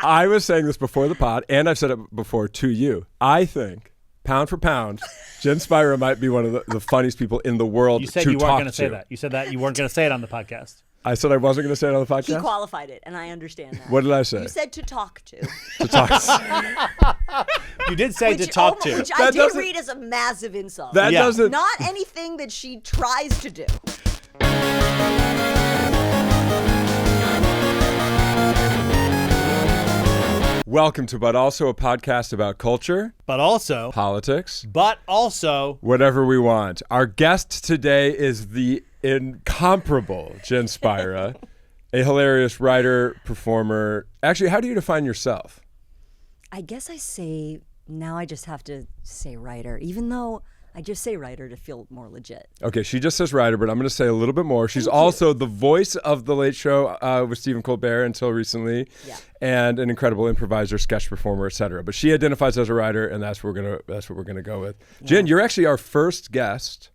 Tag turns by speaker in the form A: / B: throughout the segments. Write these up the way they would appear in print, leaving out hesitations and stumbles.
A: I was saying this before the pod, and I've said it before to you. I think, pound for pound, Jen Spyra might be one of the funniest people in the world to talk to.
B: You said you weren't going to say that. You said that you weren't going to say it on the podcast.
A: I said I wasn't going to say it on the podcast?
C: He qualified it, and I understand that.
A: What did I say?
C: You said to talk to.
A: To talk to.
B: You did say to talk to.
C: Which I did read as a massive insult.
A: That doesn't.
C: Not anything that she tries to do.
A: Welcome to But Also, a podcast about culture.
B: But also.
A: Politics.
B: But also.
A: Whatever we want. Our guest today is the incomparable Jen Spyra, a hilarious writer, performer. Actually, how do you define yourself?
C: I guess I say, now I just have to say writer, even though I just say writer to feel more legit.
A: Okay, she just says writer, but I'm going to say a little bit more. She's also the voice of The Late Show with Stephen Colbert until recently, and an incredible improviser, sketch performer, etc. But she identifies as a writer, and that's what we're gonna go with. Yeah. Jen, you're actually our first guest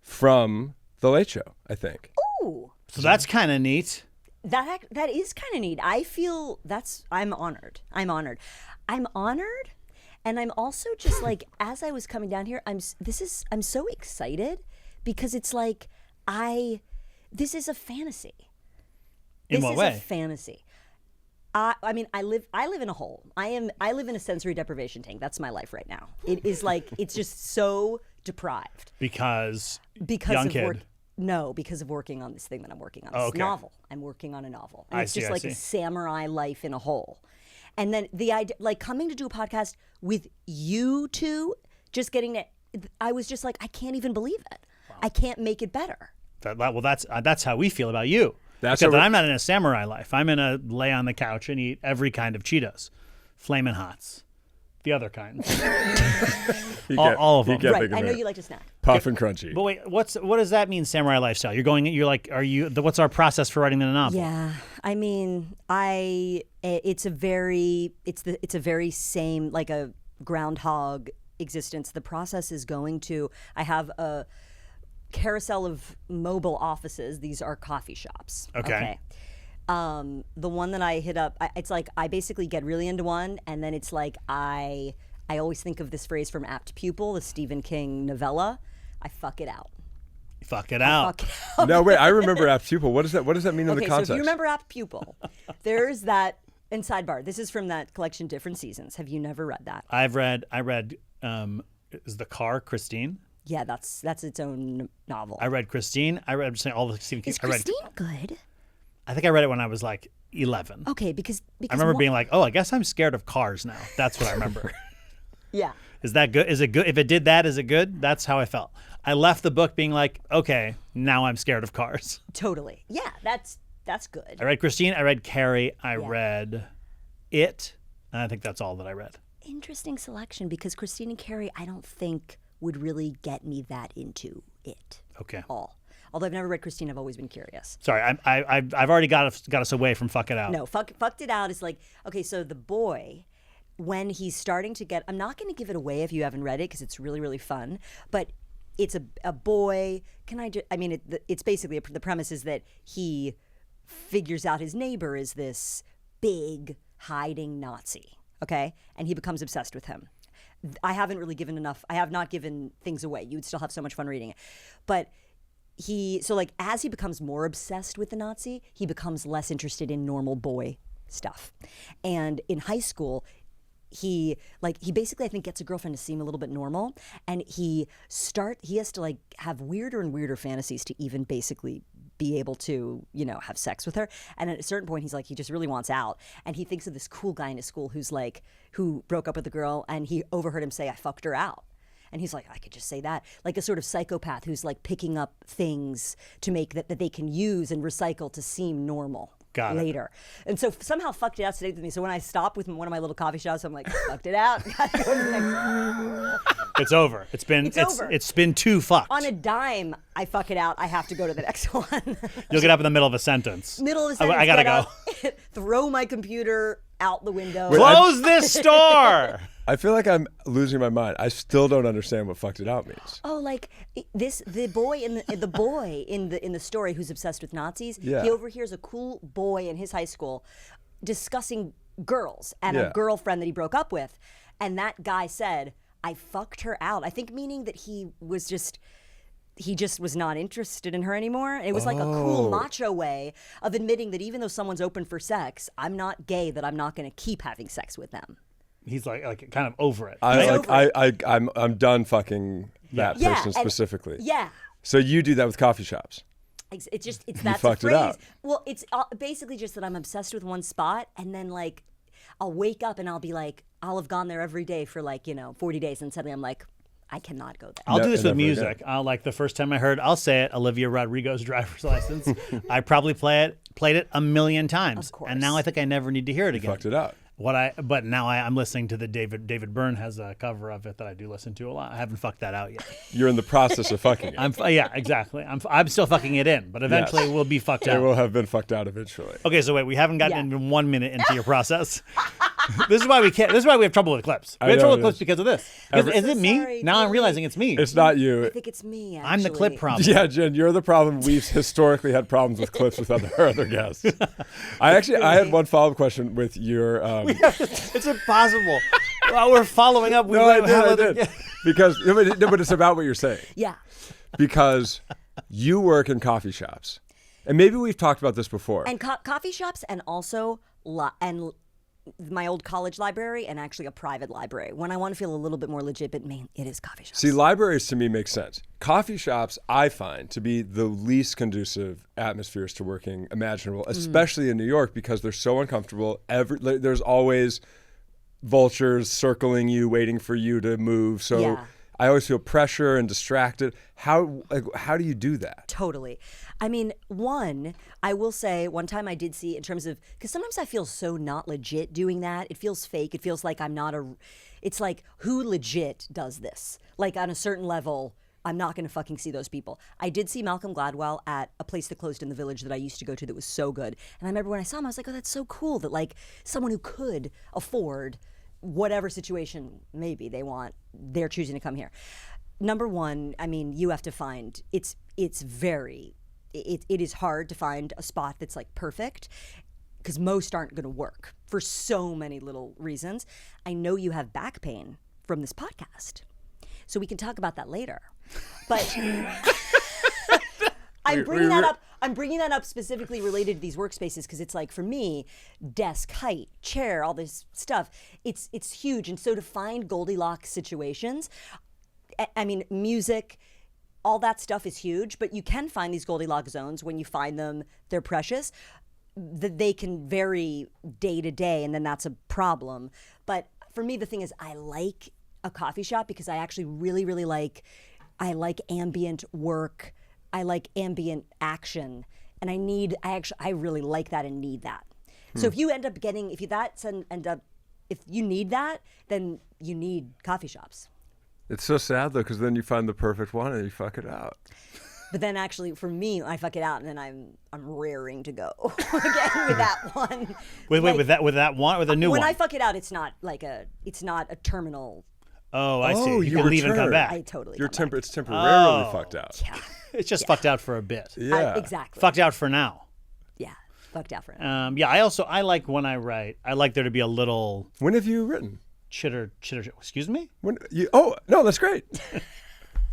A: from The Late Show, I think.
C: Ooh.
B: So that's kind of neat.
C: That is kind of neat. I feel I'm honored. I'm honored. And I'm also just like, as I was coming down here, I'm so excited because it's like, this is a fantasy.
B: In what way?
C: This is a fantasy. I mean, I live in a hole. I live in a sensory deprivation tank. That's my life right now. It is like, it's just so deprived.
B: Because
C: young
B: of
C: kid. No, because of working on this thing that I'm working on. This novel. I'm working on a novel. And it's just like a samurai life in a hole. And then the idea, like coming to do a podcast with you two, just getting it, I was just like, I can't even believe it. Wow. I can't make it better.
B: Well, that's how we feel about you. Except that I'm not in a samurai life. I'm in a lay on the couch and eat every kind of Cheetos, Flamin' Hots, the other kind. all of them.
C: Right. I know you like to snack.
A: Puff and crunchy.
B: But wait, what does that mean, samurai lifestyle? What's our process for writing the novel?
C: Yeah, I mean, it's a very same, like a groundhog existence. The process is I have a carousel of mobile offices. These are coffee shops.
B: Okay.
C: The one that I hit up, it's like I basically get really into one, and then it's like I always think of this phrase from Apt Pupil, the Stephen King novella. I fuck it out.
B: Fuck it out.
A: No, wait. I remember Apt Pupil. What does that mean in the context?
C: So if you remember Apt Pupil, there's that. And sidebar, this is from that collection, Different Seasons. Have you never read that?
B: I read. Is the car Christine?
C: Yeah, that's its own novel.
B: I read Christine. I read all the Stephen King.
C: Is Christine good?
B: I think I read it when I was like 11.
C: Okay, because
B: I remember being like, oh, I guess I'm scared of cars now. That's what I remember.
C: Yeah.
B: Is that good? Is it good? If it did that, is it good? That's how I felt. I left the book being like, okay, now I'm scared of cars.
C: Totally. Yeah, that's good.
B: I read Christine. I read Carrie. I read It. And I think that's all that I read. Interesting
C: selection, because Christine and Carrie, I don't think would really get me that into it.
B: Okay.
C: All. Although I've never read Christine, I've always been curious.
B: Sorry, I've already got us away from Fuck It Out.
C: No, Fucked It Out is like, okay, so the boy, when he's starting to get, I'm not going to give it away if you haven't read it because it's really, really fun, but it's a boy, it's basically, the premise is that he figures out his neighbor is this big hiding Nazi, okay? And he becomes obsessed with him. I haven't really given enough, I have not given things away. You would still have so much fun reading it. But as he becomes more obsessed with the Nazi, he becomes less interested in normal boy stuff. And in high school, he basically, I think, gets a girlfriend to seem a little bit normal, and he has to like have weirder and weirder fantasies to even basically be able to, have sex with her. And at a certain point, he's like, he just really wants out, and he thinks of this cool guy in his school who broke up with a girl, and he overheard him say, "I fucked her out." And he's like, I could just say that. Like a sort of psychopath who's like picking up things to make that they can use and recycle to seem normal later. And so somehow Fucked It Out stayed with me. So when I stop with one of my little coffee shops, I'm like, fucked it out. Gotta go to the next one.
B: It's over. It's been too fucked.
C: On a dime, I fuck it out. I have to go to the next one.
B: You'll get up in the middle of a sentence. I gotta go.
C: Throw my computer out the window.
B: Close this store.
A: I feel like I'm losing my mind. I still don't understand what "fucked it out" means.
C: Oh, like the boy in the story who's obsessed with Nazis.
A: Yeah.
C: He overhears a cool boy in his high school discussing girls and a girlfriend that he broke up with. And that guy said, I fucked her out. I think meaning that he just was not interested in her anymore. It was like a cool macho way of admitting that even though someone's open for sex, I'm not gay, that I'm not going to keep having sex with them.
B: He's like kind of over it.
A: I'm done fucking that person specifically.
C: Yeah.
A: So you do that with coffee shops.
C: It's that's
A: fucked
C: a
A: it
C: phrase.
A: out.
C: Well, it's basically just that I'm obsessed with one spot, and then like I'll wake up and I'll be like, I'll have gone there every day for 40 days, and suddenly I'm like, I cannot go there.
B: I'll do this with music. I'll like the first time I heard, I'll say it, Olivia Rodrigo's driver's license. I probably played it a million times.
C: Of course.
B: And now I think I never need to hear it again.
A: Fucked it out.
B: But now I'm listening to the David Byrne has a cover of it that I do listen to a lot. I haven't fucked that out yet.
A: You're in the process of fucking it.
B: Yeah, exactly. I'm still fucking it in, but eventually it will be fucked out.
A: It will have been fucked out eventually.
B: Okay, so wait, we haven't gotten even 1 minute into your process. This is why we can't. This is why we have trouble with clips. We have trouble with clips because of this. Is it me?
C: Sorry,
B: now I'm realizing it's me.
A: It's not you.
C: I think it's me, actually.
B: I'm the clip problem.
A: Yeah, Jen, you're the problem. We've historically had problems with clips with other guests. I had one follow-up question with your.
B: It's impossible. While we're following up,
A: I did. Because but it's about what you're saying.
C: Yeah.
A: Because you work in coffee shops, and maybe we've talked about this before.
C: And coffee shops, and also my old college library, and actually a private library. When I want to feel a little bit more legit, but it is coffee shops.
A: See, libraries to me make sense. Coffee shops, I find to be the least conducive atmospheres to working imaginable, especially in New York, because they're so uncomfortable. There's always vultures circling you, waiting for you to move. So I always feel pressure and distracted. How do you do that?
C: Totally. I mean, I will say one time I did see in terms of, because sometimes I feel so not legit doing that. It feels fake. It feels like I'm not it's like, who legit does this? Like on a certain level, I'm not going to fucking see those people. I did see Malcolm Gladwell at a place that closed in the Village that I used to go to that was so good. And I remember when I saw him, I was like, oh, that's so cool that like someone who could afford whatever situation maybe they're choosing to come here. Number one, I mean, you have to find, it is hard to find a spot that's like perfect, because most aren't going to work for so many little reasons. I know you have back pain from this podcast, so we can talk about that later. But I'm bringing that up specifically related to these workspaces because it's like, for me, desk height, chair, all this stuff, it's huge. And so to find Goldilocks situations, I mean, music, all that stuff is huge, but you can find these Goldilocks zones. When you find them, they're precious. They can vary day to day, and then that's a problem. But for me, the thing is, I like a coffee shop because I actually really, really like ambient work. I like ambient action, and I really like that and need that. So if you end up getting, if you need that, then you need coffee shops.
A: It's so sad though, because then you find the perfect one and you fuck it out.
C: But then actually, for me, I fuck it out, and then I'm raring to go again with that one.
B: Wait, with that one, with a new one.
C: When I fuck it out, it's not a terminal.
B: Oh, I see. You can leave and come back.
C: I totally.
A: It's temporarily fucked out.
C: Yeah.
B: It's just fucked out for a bit.
A: Yeah.
C: Exactly.
B: Fucked out for now.
C: Yeah. Fucked out for now.
B: Yeah. I like when I write. I like there to be a little.
A: When have you written?
B: Chitter. Excuse me?
A: Oh no, that's great.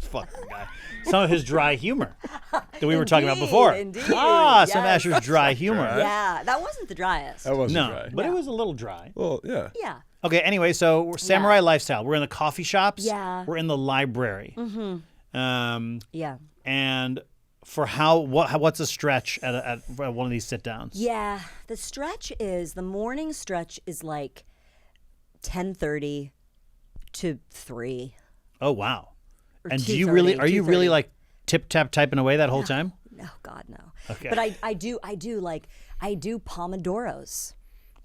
B: Fucking guy. Some of his dry humor that we were talking about before.
C: Indeed.
B: Some of Asher's dry humor.
C: Yeah, that wasn't the driest.
A: That wasn't dry.
B: But it was a little dry.
A: Well, yeah.
C: Yeah.
B: Okay, anyway, so we're samurai lifestyle. We're in the coffee shops.
C: Yeah.
B: We're in the library. Mm-hmm.
C: Yeah.
B: And for what's a stretch at one of these sit downs?
C: Yeah, the morning stretch is like 10:30 to 3.
B: Oh wow. And are
C: 2:30,
B: you really like tip tap typing away that whole time?
C: No, God no.
B: Okay.
C: But I do Pomodoros.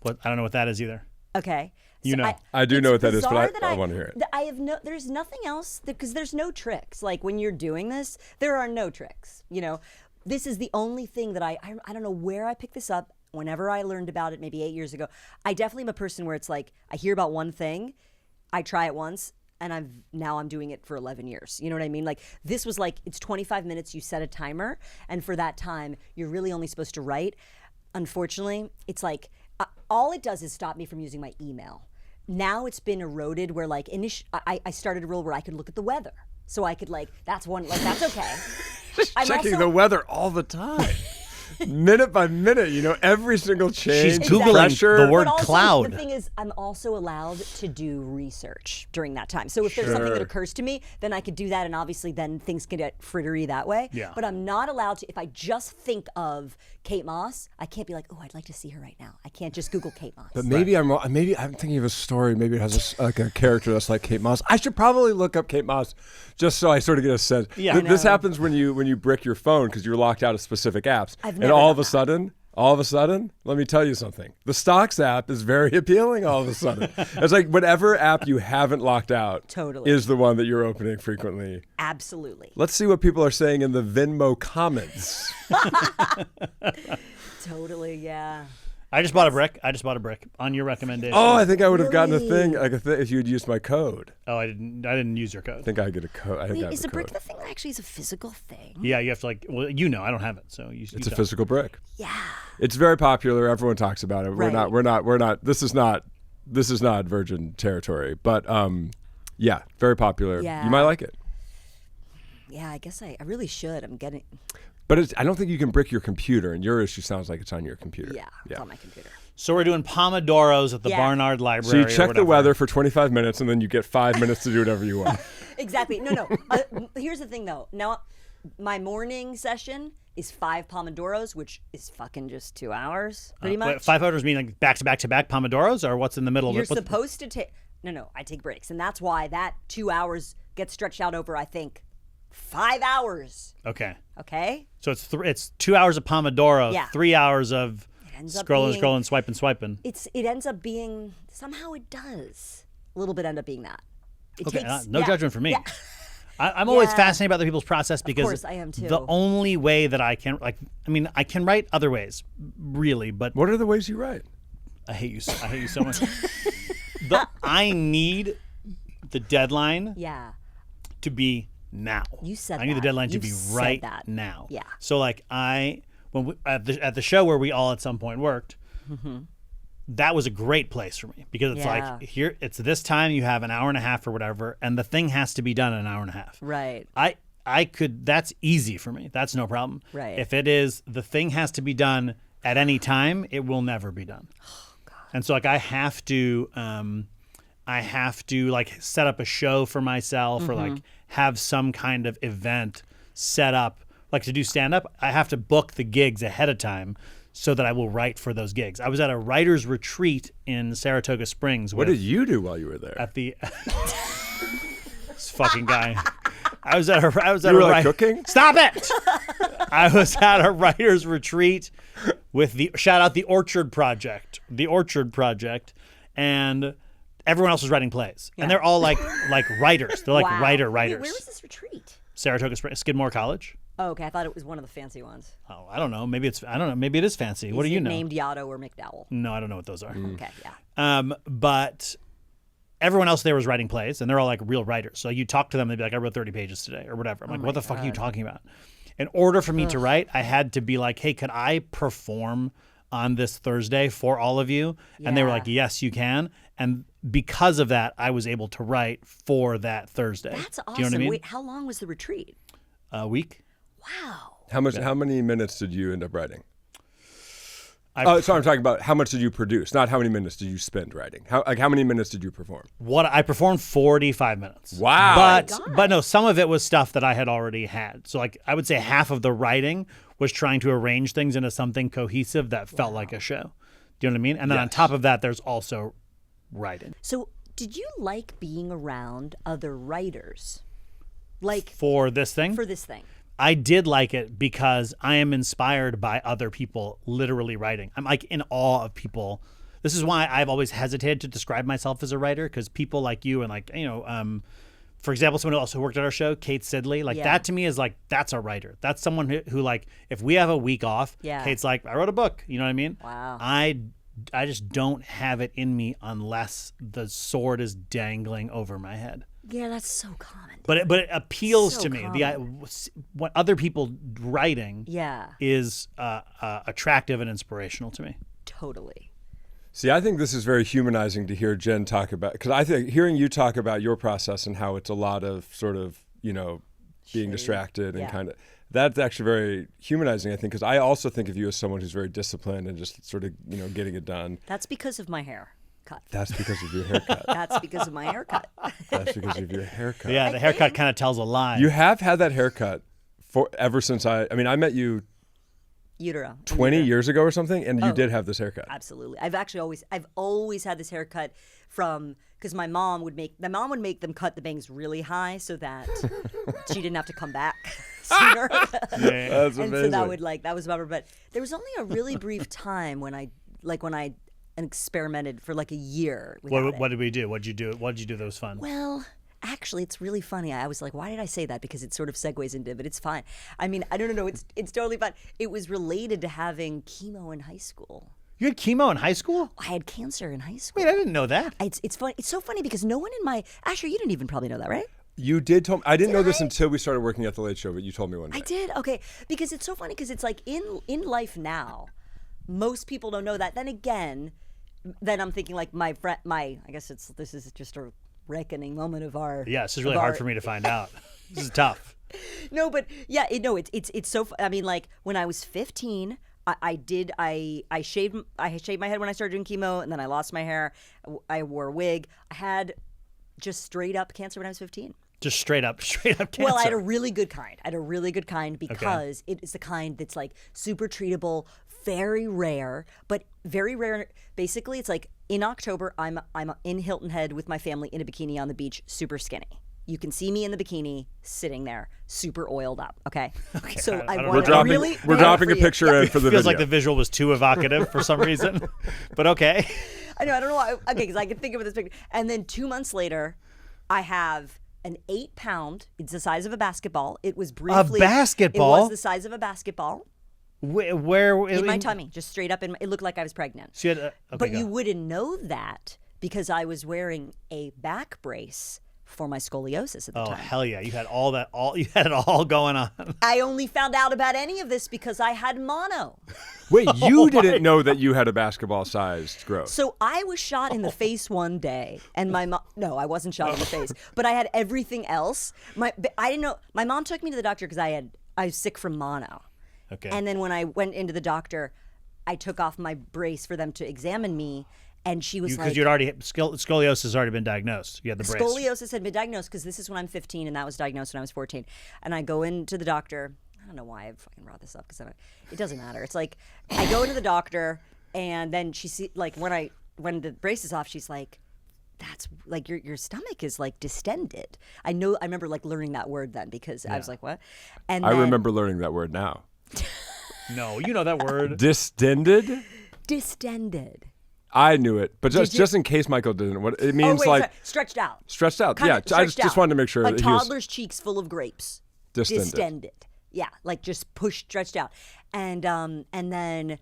B: What, I don't know what that is either.
C: Okay.
B: You know.
A: I do know what that is, but
C: that
A: I want to hear it.
C: There's nothing else, because there's no tricks. Like when you're doing this, there are no tricks. You know, this is the only thing that I don't know where I picked this up. Whenever I learned about it, maybe 8 years ago, I definitely am a person where it's like, I hear about one thing, I try it once, and I'm doing it for 11 years. You know what I mean? Like, this was like, it's 25 minutes, you set a timer, and for that time, you're really only supposed to write. Unfortunately, it's like, all it does is stop me from using my email. Now it's been eroded where like I started a rule where I could look at the weather. So I could that's okay. I'm
A: checking
C: also,
A: the weather all the time. Minute by minute, every single change.
B: She's Googling the word
C: but also,
B: cloud.
C: The thing is, I'm also allowed to do research during that time. So if there's something that occurs to me, then I could do that, and obviously then things can get frittery that way.
B: Yeah.
C: But I'm not allowed to, if I just think of Kate Moss, I can't be like, oh, I'd like to see her right now. I can't just Google Kate Moss.
A: But maybe I'm thinking of a story. Maybe it has a character that's like Kate Moss. I should probably look up Kate Moss just so I sort of get a sense.
B: Yeah.
A: This happens when you brick your phone because you're locked out of specific apps.
C: Never
A: all of a sudden, let me tell you something. The Stocks app is very appealing all of a sudden. It's like whatever app you haven't locked out
C: Totally.
A: is the one that you're opening frequently.
C: Absolutely.
A: Let's see what people are saying in the Venmo comments.
C: Totally, yeah.
B: I just bought a brick on your recommendation.
A: Oh, I think I would have gotten a
C: Really?
A: thing if you had used my code.
B: Oh, I didn't use your code.
A: I think I get a code.
C: Wait, is a brick the thing that actually is a physical thing?
B: Yeah, you have to I don't have it, so you.
A: It's a physical brick.
C: Yeah.
A: It's very popular. Everyone talks about it.
C: Right.
A: We're not. This is not virgin territory. But yeah, very popular.
C: Yeah.
A: You might like it.
C: Yeah, I guess I really should. I'm getting.
A: But I don't think you can brick your computer, and your issue sounds like it's on your computer.
C: Yeah, it's on my computer.
B: So we're doing Pomodoros at the
C: Yeah.
B: Barnard
A: So
B: Library.
A: you check the weather for 25 minutes, and then you get 5 minutes to do whatever you want.
C: Exactly. No. Here's the thing, though. Now, my morning session is 5 Pomodoros, which is fucking just 2 hours, pretty much.
B: Wait, 5 hours mean like back to back to back Pomodoros, or what's in the middle
C: You're
B: of it?
C: supposed to take. No, I take breaks, and that's why that 2 hours gets stretched out over, I think, 5 hours.
B: Okay.
C: Okay.
B: So it's 2 hours of Pomodoro,
C: Yeah.
B: 3 hours of
C: ends up
B: scrolling,
C: being-
B: swiping.
C: It ends up being somehow it does a little bit end up being that. It
B: Okay,
C: takes,
B: no
C: yeah.
B: judgment for me.
C: Yeah.
B: I'm always
C: Yeah.
B: fascinated by other people's process because
C: course, I am too.
B: the only way that I can I can write other ways, really, but
A: What are the ways you write?
B: I hate you so much. I need the deadline
C: Yeah.
B: to be now.
C: You said
B: I need the
C: that.
B: deadline to
C: You've
B: be
C: said
B: right
C: that.
B: now.
C: Yeah.
B: So at the show where we all at some point worked, that was a great place for me because it's
C: Yeah.
B: like here it's this time you have an hour and a half or whatever, and the thing has to be done in an hour and a half.
C: Right.
B: I could. That's easy for me. That's no problem.
C: Right.
B: If it is the thing has to be done at any time, it will never be done. Oh, God. And so I have to set up a show for myself or have some kind of event set up. Like to do stand up, I have to book the gigs ahead of time so that I will write for those gigs. I was at a writer's retreat in Saratoga Springs.
A: What did you do while you were there?
B: At the this fucking guy. I was at
A: You were like cooking?
B: Stop it! I was at a writer's retreat with shout out the Orchard Project, and everyone else was writing plays, and they're all like writers. They're like
C: Wow.
B: writers.
C: Wait, where was this retreat?
B: Saratoga Springs, Skidmore College.
C: Oh, okay. I thought it was one of the fancy ones.
B: Oh, I don't know. Maybe it is fancy. What do you know?
C: Named Yotto or McDowell.
B: No, I don't know what those are.
C: Okay, yeah.
B: But everyone else there was writing plays, and they're all like real writers. So you talk to them, they'd be like, I wrote 30 pages today or whatever. I'm like, what the fuck are you talking about? In order for me to write, I had to be like, hey, could I perform on this Thursday for all of you? And they were
C: Yeah.
B: like, yes, you can. And because of that, I was able to write for that Thursday.
C: That's awesome.
B: Do you know what I mean?
C: Wait, how long was the retreat?
B: A week.
C: Wow.
A: How many minutes did you end up writing?
B: I-
A: So I'm talking about how much did you produce, not how many minutes did you spend writing. How many minutes did you perform?
B: What I performed 45 minutes.
A: Wow.
B: But no, some of it was stuff that I had already had. So I would say half of the writing was trying to arrange things into something cohesive that felt like a show. Do you know what I mean? And then on
A: Yes.
B: top of that, there's also writing.
C: So, did you like being around other writers? Like
B: For this thing,
C: for this thing?
B: I did like it because I am inspired by other people literally writing. I'm like in awe of people. This is why I've always hesitated to describe myself as a writer, because people like you and for example, someone who also worked at our show, Kate Sidley, that to me is like, that's a writer. That's someone who like, if we have a week off,
C: Yeah.
B: Kate's like, I wrote a book. You know what I mean?
C: Wow.
B: I just don't have it in me unless the sword is dangling over my head.
C: Yeah, that's so common.
B: But it appeals
C: So
B: to me.
C: common.
B: What other people writing
C: Yeah,
B: is attractive and inspirational to me.
C: totally.
A: See, I think this is very humanizing to hear Jen talk about, because I think hearing you talk about your process and how it's a lot of sort of, being distracted and kind of, that's actually very humanizing, I think, because I also think of you as someone who's very disciplined and just sort of, getting it done.
C: That's because of my hair.
A: That's because of your haircut.
C: That's because of my haircut.
A: That's because of your haircut.
B: Yeah, the haircut kind of tells a lie.
A: You have had that haircut ever since I met you
C: Utero.
A: 20 years ago or something, and you did have this haircut.
C: Absolutely. I've always had this haircut because my mom would make them cut the bangs really high so that she didn't have to come back sooner.
A: That's amazing.
C: And so that was rubber. But there was only a really brief time when I experimented for like a year.
B: What did we do? What did you do that was fun?
C: Well, actually, it's really funny. I was like, why did I say that? Because it sort of segues into, but it's fine. I mean, I don't know. It's totally fine. It was related to having chemo in high school.
B: You had chemo in high school?
C: I had cancer in high school.
B: Wait, I didn't know that.
C: It's funny. It's so funny because no one in my Asher, you didn't even probably know that, right?
A: You did tell me. I didn't know this until we started working at the Late Show, but you told me one day.
C: I did. Okay, because it's so funny because it's like in life now, most people don't know that. Then again, I'm thinking like my friend, I guess this is just a reckoning moment of our.
B: Yeah, this is really hard for me to find out. This is tough.
C: No, but yeah, it's so. I mean, like when I was 15, I shaved my head when I started doing chemo, and then I lost my hair. I wore a wig. I had just straight up cancer when I was 15.
B: Just straight up cancer.
C: Well, I had a really good kind. Because it is the kind that's like super treatable, very rare, but very rare. Basically, it's like in October, I'm in Hilton Head with my family in a bikini on the beach, super skinny. You can see me in the bikini sitting there, super oiled up. Okay. So
A: we're dropping a picture in for the video.
B: Feels like the visual was too evocative for some reason, but okay.
C: I know. I don't know why. Okay, because I can think of this picture. And then 2 months later, I have an 8-pound. It's the size of a basketball. It was briefly
B: a basketball.
C: It was the size of a basketball.
B: Where
C: in my tummy, just straight up it looked like I was pregnant.
B: So
C: you wouldn't know that because I was wearing a back brace for my scoliosis at the time.
B: Oh hell yeah! You had you had it all going on.
C: I only found out about any of this because I had mono.
A: Wait, you didn't know that you had a basketball-sized growth?
C: So I was shot in the face one day, and my mom. No, I wasn't shot in the face, but I had everything else. I didn't know. My mom took me to the doctor because I was sick from mono.
B: Okay.
C: And then when I went into the doctor, I took off my brace for them to examine me. And she was
B: because you'd already scoliosis has already been diagnosed. You had the brace.
C: Scoliosis had been diagnosed because this is when I'm 15 and that was diagnosed when I was 14. And I go into the doctor. I don't know why I fucking brought this up because it doesn't matter. It's like I go into the doctor and then she when the brace is off, she's like, "That's like your stomach is like distended." I remember like learning that word then because I was like, "What?" And
A: I remember learning that word now.
B: No, you know that word.
A: Distended.
C: Distended.
A: I knew it, but just in case Michael didn't, what it means
C: stretched out.
A: Stretched out. Yeah, I just wanted to make sure
C: like
A: that
C: toddler's cheeks full of grapes.
A: Distended.
C: Yeah, like just pushed, stretched out, and then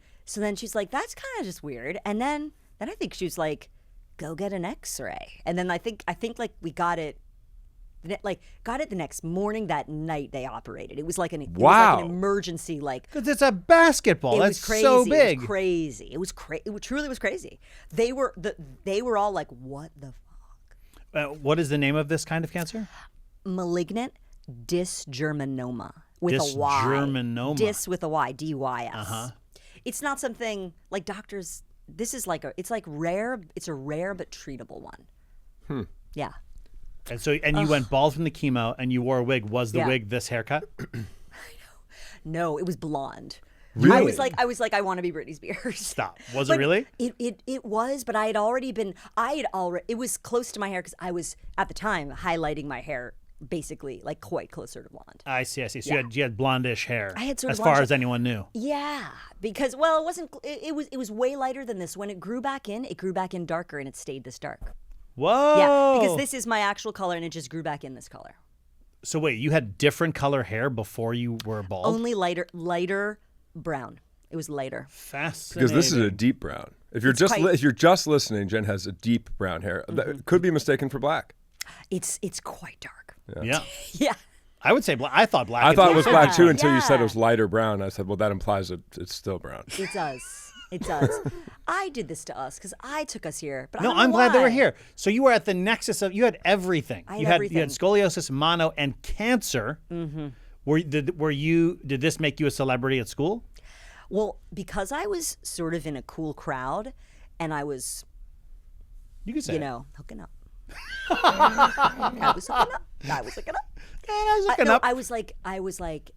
C: she's like, "That's kind of just weird." And then I think she was like, "Go get an X-ray." And then I think like we got it. Got it the next morning. That night they operated. It was like an emergency. Like
B: because it's a basketball. That's
C: crazy.
B: So big.
C: It was crazy. It was crazy. It truly was crazy. They were all like, "What the fuck?"
B: What is the name of this kind of cancer?
C: Malignant dysgerminoma with a Y.
B: Dysgerminoma.
C: Dys with a Y. DYS. It's not something like doctors. This is like it's rare. It's a rare but treatable one. Yeah.
B: And so, you went bald from the chemo, and you wore a wig. Was the wig this haircut?
C: No, it was blonde.
A: Really?
C: I was like, I want to be Britney Spears.
B: Stop. Was it really?
C: It was, but it was close to my hair because I was at the time highlighting my hair, basically like quite closer to blonde.
B: I see. So you had blondish hair.
C: I had sort of
B: as far as anyone knew.
C: Yeah, because it wasn't. It was way lighter than this. When it grew back in darker, and it stayed this dark.
B: Whoa!
C: Yeah, because this is my actual color, and it just grew back in this color.
B: So wait, you had different color hair before you were bald?
C: Only lighter brown. It was lighter.
B: Fascinating.
A: Because this is a deep brown. If you're just listening, Jen has a deep brown hair that could be mistaken for black.
C: It's quite dark.
B: Yeah.
C: Yeah.
B: I would say black. I thought black.
A: I thought it was black too until you said it was lighter brown. I said, well, that implies it's still brown.
C: It does. It does. I did this to us because I took us here. But
B: No,
C: I don't know
B: I'm glad they were
C: why.
B: here. So you were at the nexus of, you had everything.
C: I had
B: You had
C: everything.
B: scoliosis, mono, and cancer. Mm-hmm. Did this make you a celebrity at school?
C: Well, because I was sort of in a cool crowd, and I was,
B: You could say it.
C: hooking up. I was hooking up. I was hooking up.
B: I was looking
C: No,
B: up.
C: I was like,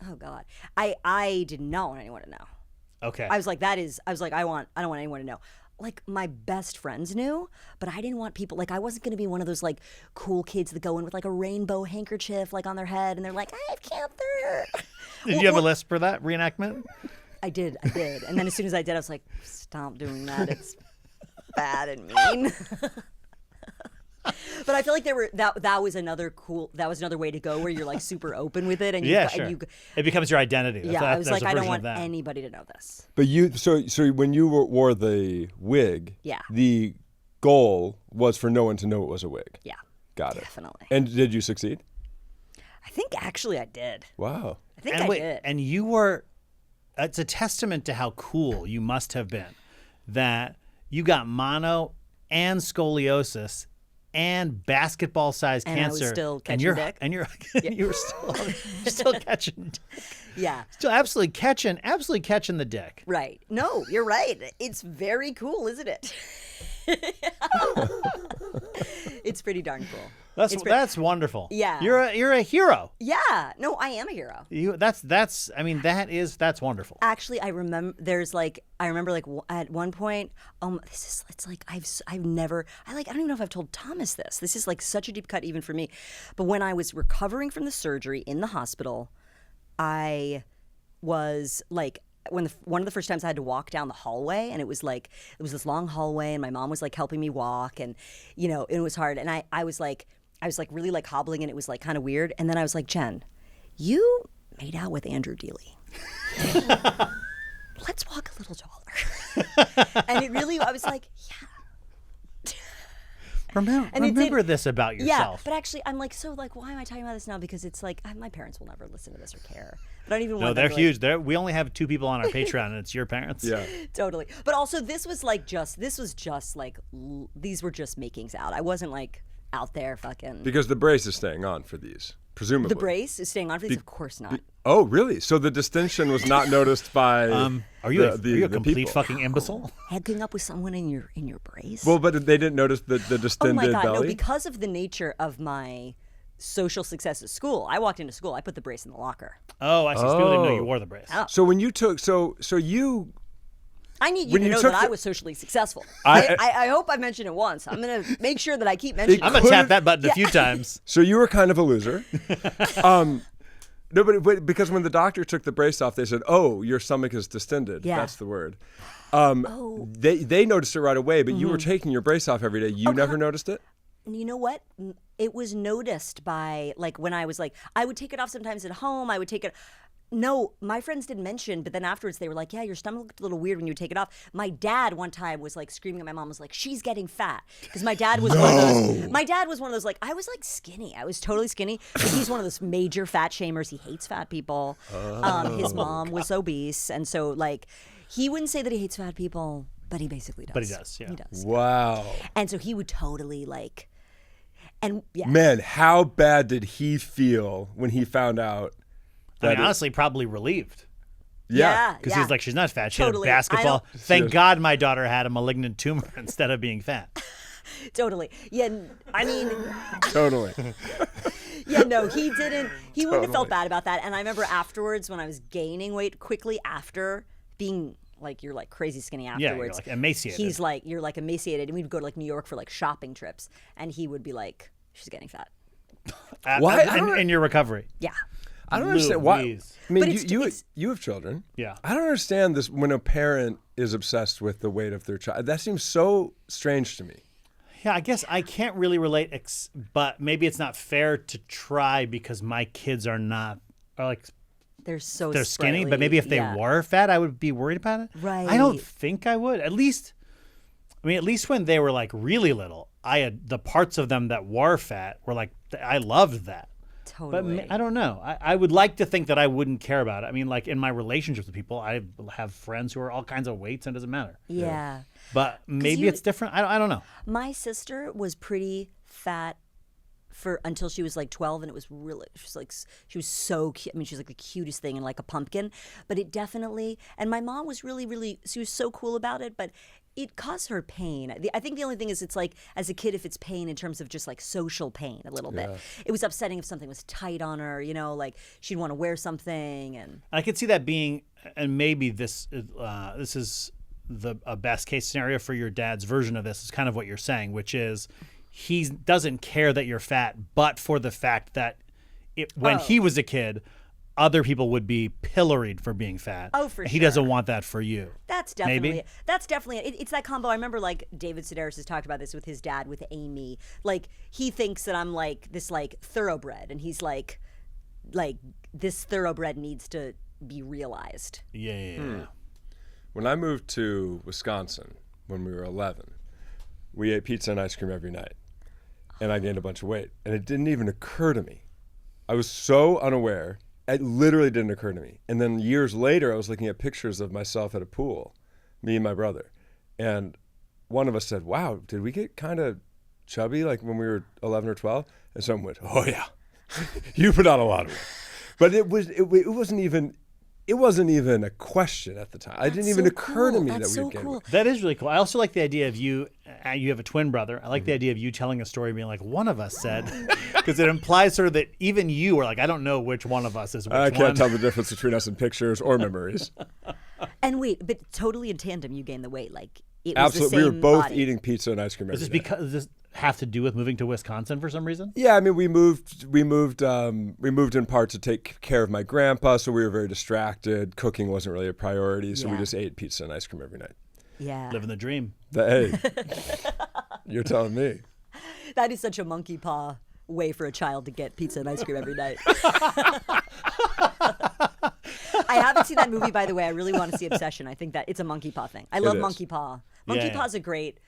C: oh God, I did not want anyone to know.
B: Okay.
C: I was like, I don't want anyone to know. Like, my best friends knew, but I didn't want people, like, I wasn't going to be one of those, like, cool kids that go in with, like, a rainbow handkerchief, like, on their head, and they're like, I have cancer.
B: Did you have a list for that reenactment?
C: I did. And then as soon as I did, I was like, stop doing that. It's bad and mean. But I feel like that was another way to go where you're like super open with it, and
B: It becomes your identity.
C: I was like, I don't
B: want
C: want anybody to know this.
A: But so when you wore the wig,
C: Yeah.
A: the goal was for no one to know it was a wig.
C: Yeah,
A: Got it.
C: definitely.
A: And did you succeed?
C: I think actually I did.
A: Wow.
C: I think I did.
B: And you were, it's a testament to how cool you must have been that you got mono and scoliosis and basketball-sized
C: And I
B: cancer.
C: was still
B: and
C: catching dick.
B: And you were still catching dick.
C: Yeah.
B: Still absolutely catching the dick.
C: Right. No, you're right. It's very cool, isn't it? It's pretty darn cool.
B: That's wonderable.
C: Yeah.
B: You're a hero.
C: Yeah. No, I am a hero.
B: That's wonderful.
C: Actually, I remember at one point, it's like I don't even know if I've told Thomas this. This is like such a deep cut even for me. But when I was recovering from the surgery in the hospital, I was like, one of the first times I had to walk down the hallway, and it was this long hallway, and my mom was like helping me walk, and it was hard, and I was really like hobbling, and it was like kind of weird, and then I was like, Jen, you made out with Andrew Dealey. Let's walk a little taller. And I was like, yeah.
B: Remember this about yourself.
C: Yeah, but actually, I'm like, so like, why am I talking about this now? Because it's like, my parents will never listen to this or care. But I don't even want.
B: No, they're
C: them
B: huge. We only have 2 people on our Patreon, and it's your parents.
A: Yeah.
C: Totally. But also, these were just makings out. I wasn't like out there fucking.
A: Because the brace is staying on for these, presumably.
C: The brace is staying on for these? Of course not.
A: Oh, really? So the distinction was not noticed by
B: Are you a
A: the
B: complete
A: people.
B: fucking imbecile?
C: Hooking up with someone in your brace?
A: Well, but they didn't notice the distended
C: oh my God,
A: belly?
C: no, because of the nature of my social success at school. I walked into school, I put the brace in the locker.
B: Oh, I see. People didn't know you wore the brace.
C: Oh.
A: So when you took, so you...
C: I need you
A: When
C: to
A: you
C: know
A: took
C: that I
A: the-
C: was socially successul.
A: I-
C: I hope I mentioned it once. I'm going to make sure that I keep mentioning
B: I'm
C: it.
B: going to tap that button a few times.
A: So you were kind of a loser. No, but because when the doctor took the brace off, they said, "Oh, your stomach is distended."
C: Yeah.
A: That's the word. They noticed it right away, but you were taking your brace off every day. You never noticed it?
C: You know what? It was noticed by, like, when I was like, I would take it off sometimes at home. I would take it. No, my friends didn't mention, but then afterwards they were like, yeah, your stomach looked a little weird when you would take it off. My dad one time was like screaming at my mom, was like, she's getting fat. Because my dad was one of those, like, I was like skinny. I was totally skinny. But he's one of those major fat shamers. He hates fat people. His mom was obese. And so, like, he wouldn't say that he hates fat people, but he basically does.
B: But he does, yeah.
C: He does.
A: Wow.
C: And so he would totally, like, and yeah.
A: Man, how bad did he feel when he found out?
B: Honestly, probably relieved.
A: Yeah.
B: Because he's like, she's not fat. She
C: Totally.
B: had a basketball.
C: I
B: Thank God my daughter had a malignant tumor instead of being fat.
C: Totally. Yeah, I mean,
A: Totally.
C: yeah, no, he didn't. He wouldn't have felt bad about that. And I remember afterwards when I was gaining weight quickly after being like, you're like crazy skinny afterwards.
B: Yeah, you're like emaciated.
C: He's like, you're like emaciated. And we'd go to like New York for like shopping trips. And he would be like, she's getting fat.
A: Why?
B: In your recovery.
C: Yeah.
A: I don't understand why.
B: Louise.
A: I mean,
C: But it's-
A: you have children.
B: Yeah.
A: I don't understand this when a parent is obsessed with the weight of their child. That seems so strange to me.
B: Yeah, I guess I can't really relate, but maybe it's not fair to try because my kids are like
C: They're so
B: they're skinny.
C: sprightly.
B: But maybe if they
C: Yeah.
B: were fat, I would be worried about it.
C: Right.
B: I don't think I would. At least when they were like really little, I had the parts of them that were fat were like, I loved that.
C: Totally.
B: But I don't know. I would like to think that I wouldn't care about it. I mean, like in my relationships with people, I have friends who are all kinds of weights and it doesn't matter.
C: Yeah.
B: But maybe it's different. I don't know.
C: My sister was pretty fat until she was like 12, and it was really, she was so cute. I mean, she was like the cutest thing and like a pumpkin. But it definitely, and my mom was really, really, she was so cool about it, but it caused her pain. I think the only thing is it's like, as a kid, if it's pain in terms of just like social pain a little bit. It was upsetting if something was tight on her, like she'd want to wear something. And
B: I could see that being, and maybe this is a best case scenario for your dad's version of this, is kind of what you're saying, which is he doesn't care that you're fat, but for the fact that when he was a kid, other people would be pilloried for being fat.
C: Oh, for sure.
B: He doesn't want that for you.
C: That's definitely it's that combo. I remember like David Sedaris has talked about this with his dad, with Amy. Like he thinks that I'm like this like thoroughbred, and he's like this thoroughbred needs to be realized.
B: Yeah.
A: When I moved to Wisconsin when we were 11, we ate pizza and ice cream every night, and I gained a bunch of weight, and it didn't even occur to me. I was so unaware. It literally didn't occur to me. And then years later, I was looking at pictures of myself at a pool, me and my brother. And one of us said, wow, did we get kind of chubby like when we were 11 or 12? And someone went, oh yeah, you put on a lot of weight. But it wasn't even a question at the time. It didn't even occur to me that we would gain weight.
B: That is really cool. I also like the idea of you have a twin brother. I like the idea of you telling a story being like, one of us said, because it implies sort of that even you are like, I don't know which one of us is which one.
A: I can't tell the difference between us in pictures or memories.
C: And wait, but totally in tandem, you gained the weight. Like it was
A: absolutely,
C: the same
A: we were both
C: body.
A: eating pizza and ice cream every day.
B: Does this have to do with moving to Wisconsin for some reason?
A: Yeah, I mean, we moved in part to take care of my grandpa, so we were very distracted. Cooking wasn't really a priority, so we just ate pizza and ice cream every night.
C: Yeah.
B: Living the dream.
A: Hey, you're telling me.
C: That is such a monkey paw way for a child to get pizza and ice cream every night. I haven't seen that movie, by the way. I really want to see Obsession. I think that it's a monkey paw thing. I love monkey paw. Monkey paw's a great,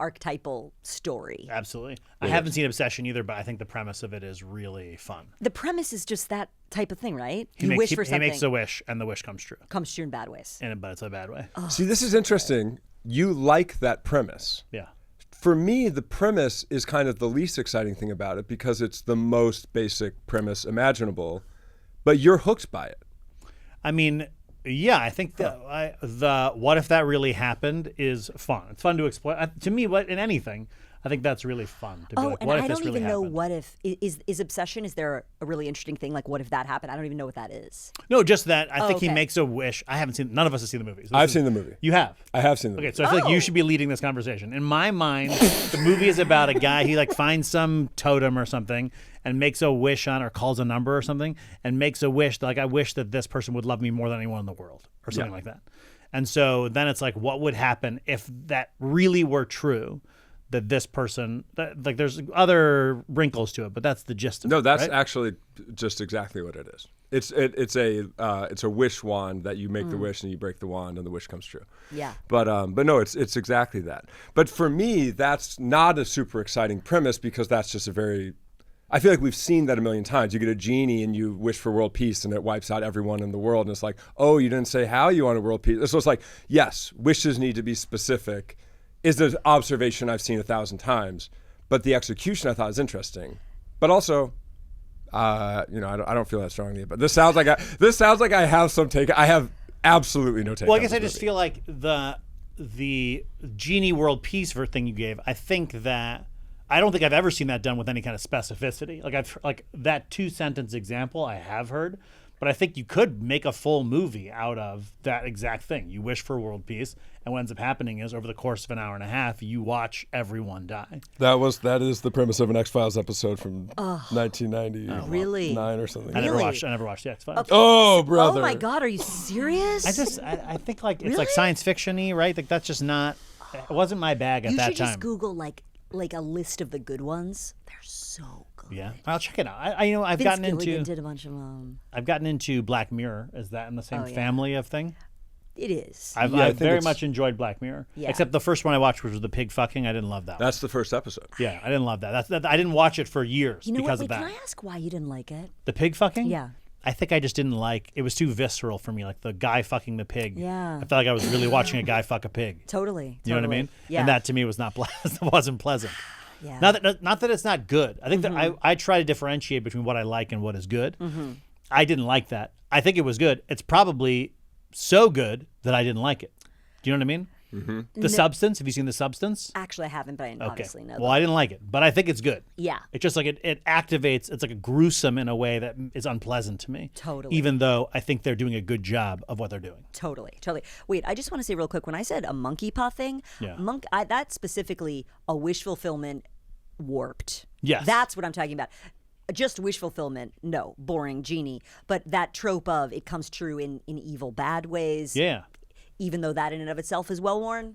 C: archetypal story.
B: Absolutely. I haven't seen Obsession either, but I think the premise of it is really fun.
C: The premise is just that type of thing, right?
B: He
C: wish for something.
B: He makes a wish, and the wish comes true.
C: Comes true in bad ways.
B: But it's a bad way.
C: Oh,
A: see, this is interesting. You like that premise.
B: Yeah.
A: For me, the premise is kind of the least exciting thing about it because it's the most basic premise imaginable, but you're hooked by it.
B: I mean, yeah, I think the what if that really happened is fun. It's fun to explore. To me, in anything, I think that's really fun. To be like,
C: and
B: what if
C: I
B: this
C: don't
B: really
C: even know
B: happened?
C: what if is Obsession. Is there a really interesting thing like what if that happened? I don't even know what that is.
B: No, just that I think he
C: okay.
B: makes a wish. I haven't seen. None of us have seen the movies.
A: I've seen the movie.
B: You have.
A: I have seen the movie.
B: Okay, so I feel like you should be leading this conversation. In my mind, the movie is about a guy, he like finds some totem or something and makes a wish on, or calls a number or something, and makes a wish, like I wish that this person would love me more than anyone in the world, or something like that. And so then it's like, what would happen if that really were true? That this person, like there's other wrinkles to it, but that's the gist of it.
A: No, that's
B: right?
A: actually just exactly what it is. It's a wish wand that you make the wish and you break the wand and the wish comes true.
C: Yeah.
A: But no, it's exactly that. But for me, that's not a super exciting premise because that's just I feel like we've seen that a million times. You get a genie and you wish for world peace and it wipes out everyone in the world. And it's like, oh, you didn't say how you want world peace. So it's like, yes, wishes need to be specific. Is the observation I've seen 1,000 times, but the execution I thought was interesting. But also, I don't feel that strongly. But this sounds like I have some take. I have absolutely no take.
B: Well, I guess I just feel like the genie world peace thing you gave. I think that I don't think I've ever seen that done with any kind of specificity. Like that 2-sentence example I have heard. But I think you could make a full movie out of that exact thing. You wish for world peace, and what ends up happening is over the course of an hour and a half, you watch everyone die.
A: That is the premise of an X-Files episode from 1999
C: Really?
A: or something.
B: I never watched the X-Files.
C: Okay.
A: Oh, brother!
C: Oh my God, are you serious?
B: I think like it's like science fiction-y, right? Like that's just not. It wasn't my bag at that time.
C: You should just Google like a list of the good ones. They're so good.
B: Yeah, I'll check it out. I've
C: Vince
B: gotten
C: Gilligan
B: into.
C: did a bunch of them.
B: I've gotten into Black Mirror. Is that in the same family of thing?
C: It is.
B: I've very much enjoyed Black Mirror, except the first one I watched, which was the pig fucking. I didn't love that.
A: That's the first episode.
B: Yeah, I didn't love that. I didn't watch it for years because of that.
C: Can I ask why you didn't like it?
B: The pig fucking?
C: Yeah.
B: I think I just didn't like. It was too visceral for me, like the guy fucking the pig.
C: Yeah.
B: I felt like I was really watching a guy fuck a pig.
C: Totally.
B: You know what I mean?
C: Yeah.
B: And that to me was not pleasant. It wasn't pleasant.
C: Yeah.
B: Not that it's not good. I think that I try to differentiate between what I like and what is good.
C: Mm-hmm.
B: I didn't like that. I think it was good. It's probably so good that I didn't like it. Do you know what I mean? Mm-hmm. The Substance. Have you seen The Substance?
C: Actually, I haven't, but I obviously know.
B: Well, I didn't like it, but I think it's good.
C: Yeah.
B: It's just like it activates. It's like a gruesome in a way that is unpleasant to me.
C: Totally.
B: Even though I think they're doing a good job of what they're doing.
C: Totally. Wait, I just want to say real quick, when I said a monkey paw thing, that's specifically a wish fulfillment warped.
B: Yes.
C: That's what I'm talking about. Just wish fulfillment, no, boring genie. But that trope of it comes true in evil, bad ways.
B: Yeah.
C: Even though that in and of itself is well-worn,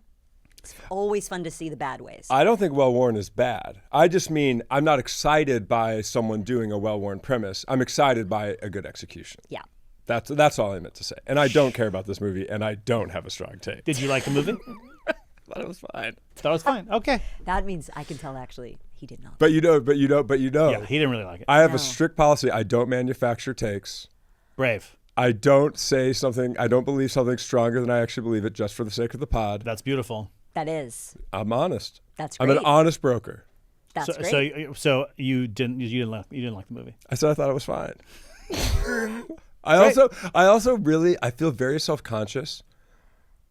C: it's always fun to see the bad ways.
A: I don't think well-worn is bad. I just mean I'm not excited by someone doing a well-worn premise. I'm excited by a good execution.
C: Yeah.
A: That's all I meant to say. And I don't care about this movie, and I don't have a strong take.
B: Did you like the movie?
A: Thought it was fine.
B: Thought it was fine. Okay.
C: That means I can tell actually he did not.
A: But you know.
B: Yeah, he didn't really like it.
A: I have a strict policy. I don't manufacture takes.
B: Brave.
A: I don't say something, I don't believe something stronger than I actually believe it just for the sake of the pod.
B: That's beautiful.
C: That is.
A: I'm honest.
C: That's great.
A: I'm an honest broker.
C: That's great.
B: So you didn't like the movie.
A: I said I thought it was fine. I also really feel very self-conscious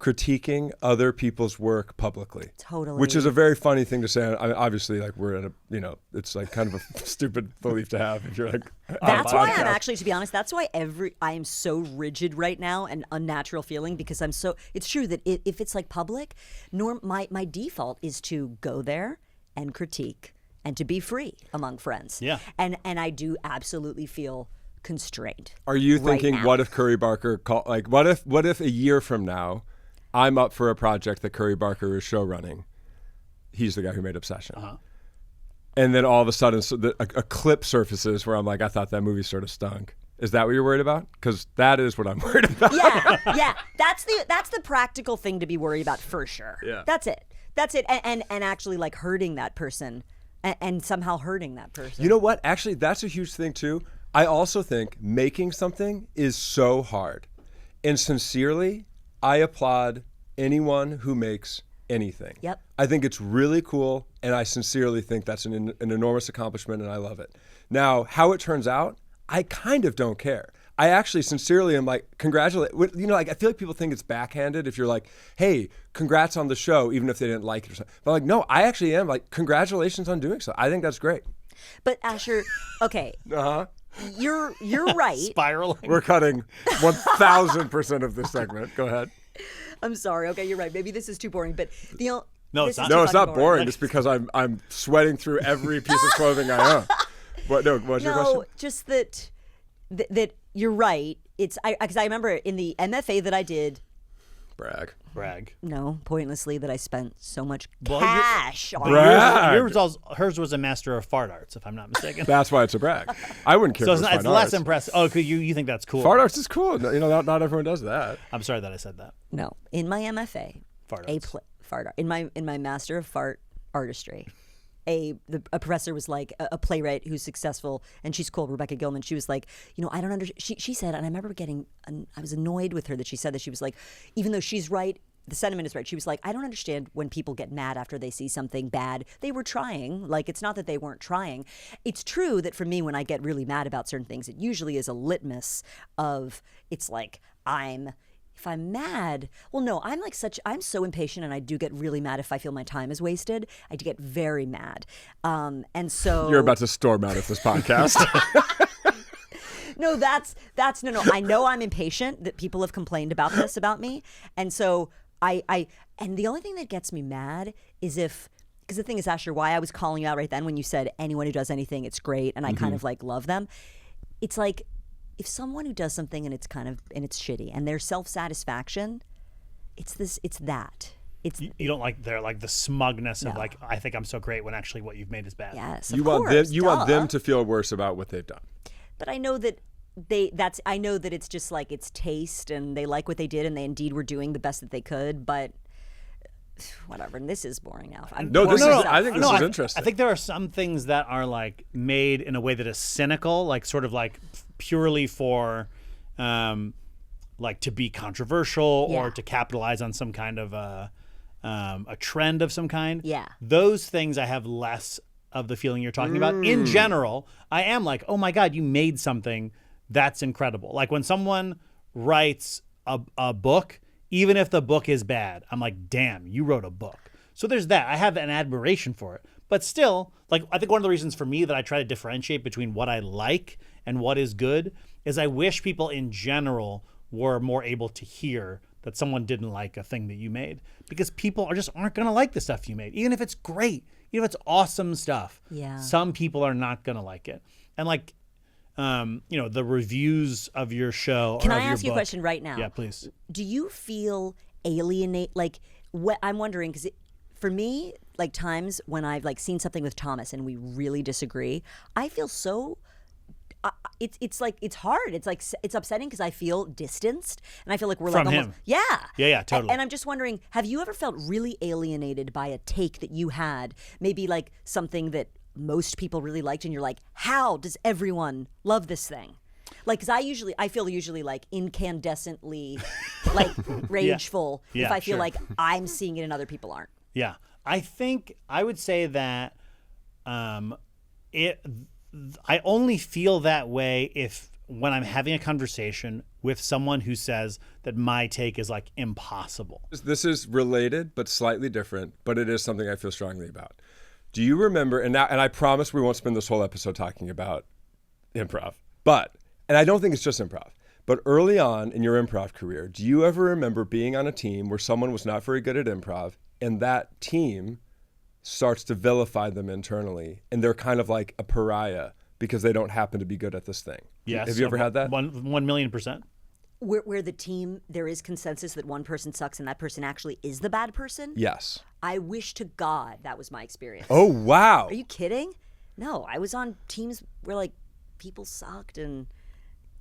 A: critiquing other people's work publicly.
C: Totally.
A: Which is a very funny thing to say. I mean, obviously, like we're in a, it's like kind of a stupid belief to have if you're like.
C: That's why I'm actually, to be honest, that's why I am so rigid right now and unnatural feeling because it's true that if it's like public, my default is to go there and critique and to be free among friends.
B: Yeah.
C: And I do absolutely feel constrained.
A: Are you thinking,
C: now.
A: what if Curry Barker what if a year from now, I'm up for a project that Curry Barker is show running. He's the guy who made Obsession.
B: Uh-huh.
A: And then all of a sudden a clip surfaces where I'm like, I thought that movie sort of stunk. Is that what you're worried about? Because that is what I'm worried about.
C: Yeah. That's the practical thing to be worried about for sure.
A: Yeah.
C: That's it. And actually like hurting that person and somehow hurting that person.
A: You know what? Actually, that's a huge thing too. I also think making something is so hard. And sincerely, I applaud anyone who makes anything.
C: Yep.
A: I think it's really cool, and I sincerely think that's an enormous accomplishment, and I love it. Now, how it turns out, I kind of don't care. I actually sincerely am like, congratulate. You know, like I feel like people think it's backhanded if you're like, hey, congrats on the show, even if they didn't like it or something. But like, no, I actually am like, congratulations on doing so. I think that's great.
C: But Asher, okay.
A: Uh-huh.
C: You're right.
B: Spiraling.
A: We're cutting 1,000% of this segment. Go ahead.
C: I'm sorry. Okay, you're right. Maybe this is too boring, but
B: No, it's not.
A: No, it's not boring. It's because I'm sweating through every piece of clothing I own. What's your question?
C: No, just that you're right. It's because I remember in the MFA that I did.
A: Brag.
C: No, pointlessly that I spent so much
B: Well,
C: cash on.
A: Brag.
B: Hers was a master of fart arts, if I'm not mistaken.
A: That's why it's a brag. I wouldn't care.
B: So
A: if it was
B: it's
A: fine
B: less
A: arts.
B: impressive. Oh, you think that's cool?
A: Fart arts is cool. You know, not everyone does that.
B: I'm sorry that I said that.
C: No, in my MFA,
B: Fart
C: a
B: arts.
C: fart art in my master of fart artistry. A professor was like a playwright who's successful, and she's cool, Rebecca Gilman. She was like, you know, I don't understand. She said, and I remember I was annoyed with her that she said that. She was like, even though she's right, the sentiment is right. She was like, I don't understand when people get mad after they see something bad. They were trying. Like, it's not that they weren't trying. It's true that for me, when I get really mad about certain things, it usually is a litmus of, it's like, if I'm mad, well, no, I'm so impatient, and I do get really mad if I feel my time is wasted. I do get very mad. And so.
A: You're about to storm out of this podcast.
C: No, no. I know I'm impatient, that people have complained about this about me. And so and the only thing that gets me mad is because the thing is, Asher, why I was calling you out right then when you said anyone who does anything, it's great. And I kind of like love them. It's like, if someone who does something and it's shitty and their self-satisfaction, it's that.
B: You don't like the smugness of like, I think I'm so great when actually what you've made is bad.
C: Yes,
A: you want them to feel worse about what they've done.
C: But I know that I know that it's just like it's taste, and they like what they did, and they indeed were doing the best that they could, but whatever. And this is boring now.
A: I think this is interesting.
B: I think there are some things that are like made in a way that is cynical, like sort of like purely for like to be controversial or to capitalize on some kind of a trend of some kind.
C: Yeah.
B: Those things I have less of the feeling you're talking about. In general, I am like, oh my God, you made something that's incredible. Like when someone writes a book, even if the book is bad, I'm like, damn, you wrote a book. So there's that. I have an admiration for it. But still, like, I think one of the reasons for me that I try to differentiate between what I like and what is good is I wish people in general were more able to hear that someone didn't like a thing that you made, because people aren't going to like the stuff you made. Even if it's great, even if it's awesome stuff, some people are not going to like it. And like, the reviews of your show.
C: Can I ask you a question right now?
B: Yeah, please.
C: Do you feel alienate? Like, what I'm wondering, because for me, like times when I've like seen something with Thomas and we really disagree, I feel so. It's like it's hard. It's like it's upsetting because I feel distanced and I feel like we're
B: from
C: like
B: him.
C: Almost, yeah,
B: totally.
C: And I'm just wondering, have you ever felt really alienated by a take that you had? Maybe like something that most people really liked, and you're like, how does everyone love this thing? Like, because I feel usually like incandescently, like rageful if I feel like I'm seeing it and other people aren't.
B: Yeah, I think I would say that I only feel that way when I'm having a conversation with someone who says that my take is like impossible.
A: This is related but slightly different, but it is something I feel strongly about. Do you remember, and I promise we won't spend this whole episode talking about improv, and I don't think it's just improv, but early on in your improv career, do you ever remember being on a team where someone was not very good at improv and that team starts to vilify them internally and they're kind of like a pariah because they don't happen to be good at this thing?
B: Yes.
A: Have you ever had that?
B: 1,000,000%.
C: Where the team, there is consensus that one person sucks and that person actually is the bad person?
A: Yes.
C: I wish to God that was my experience.
A: Oh, wow.
C: Are you kidding? No, I was on teams where like people sucked and...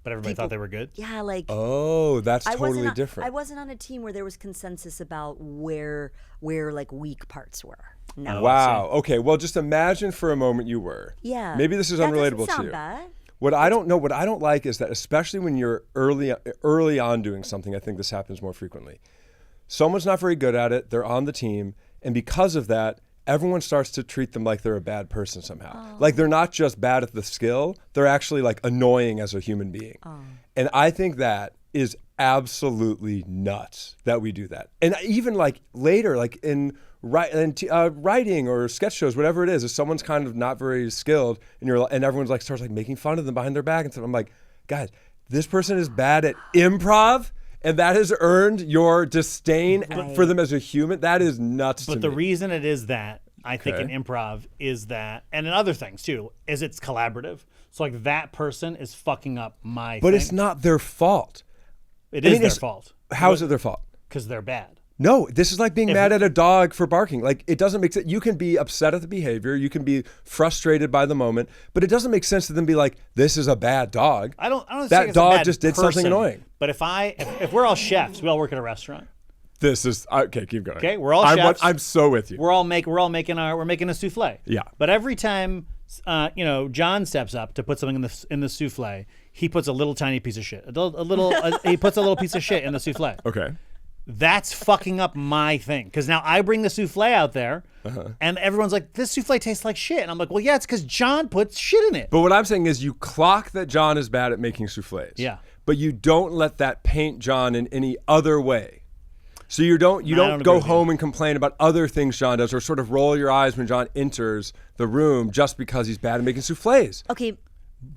B: But everybody thought they were good?
C: Yeah, like...
A: Oh, that's totally different.
C: I wasn't on a team where there was consensus about where like weak parts were. No.
A: Wow. Okay, well, just imagine for a moment you were.
C: Yeah.
A: Maybe this is
C: that
A: unrelatable
C: doesn't sound
A: to you.
C: Bad.
A: What I don't like is that, especially when you're early on doing something, I think this happens more frequently. Someone's not very good at it, they're on the team, and because of that, everyone starts to treat them like they're a bad person somehow. Oh. Like they're not just bad at the skill, they're actually like annoying as a human being. Oh. And I think that is absolutely nuts that we do that. And even like later, like in writing or sketch shows, whatever it is, if someone's kind of not very skilled and everyone's like starts like making fun of them behind their back and stuff, I'm like, guys, this person is bad at improv and that has earned your disdain for them as a human. That is nuts to me.
B: But the reason it is that, I think in improv is that, and in other things too, is it's collaborative. So like that person is fucking up my thing.
A: But it's not their fault.
B: It is their fault.
A: How is it their fault?
B: Because they're bad.
A: No, this is like being mad at a dog for barking. Like, it doesn't make sense. You can be upset at the behavior. You can be frustrated by the moment, but it doesn't make sense to then be like, this is a bad dog.
B: I don't
A: that dog just did something annoying.
B: But if we're all chefs, we all work at a restaurant.
A: This is okay. Keep going.
B: Okay, we're all chefs.
A: I'm so with you.
B: We're making a souffle.
A: Yeah.
B: But every time, John steps up to put something in the souffle, he puts a little tiny piece of shit. He puts a little piece of shit in the souffle.
A: Okay.
B: That's fucking up my thing. Because now I bring the souffle out there, and everyone's like, this souffle tastes like shit. And I'm like, well, yeah, it's because John puts shit in it.
A: But what I'm saying is you clock that John is bad at making souffles.
B: Yeah.
A: But you don't let that paint John in any other way. So you don't go home and complain about other things John does or sort of roll your eyes when John enters the room just because he's bad at making souffles.
C: Okay.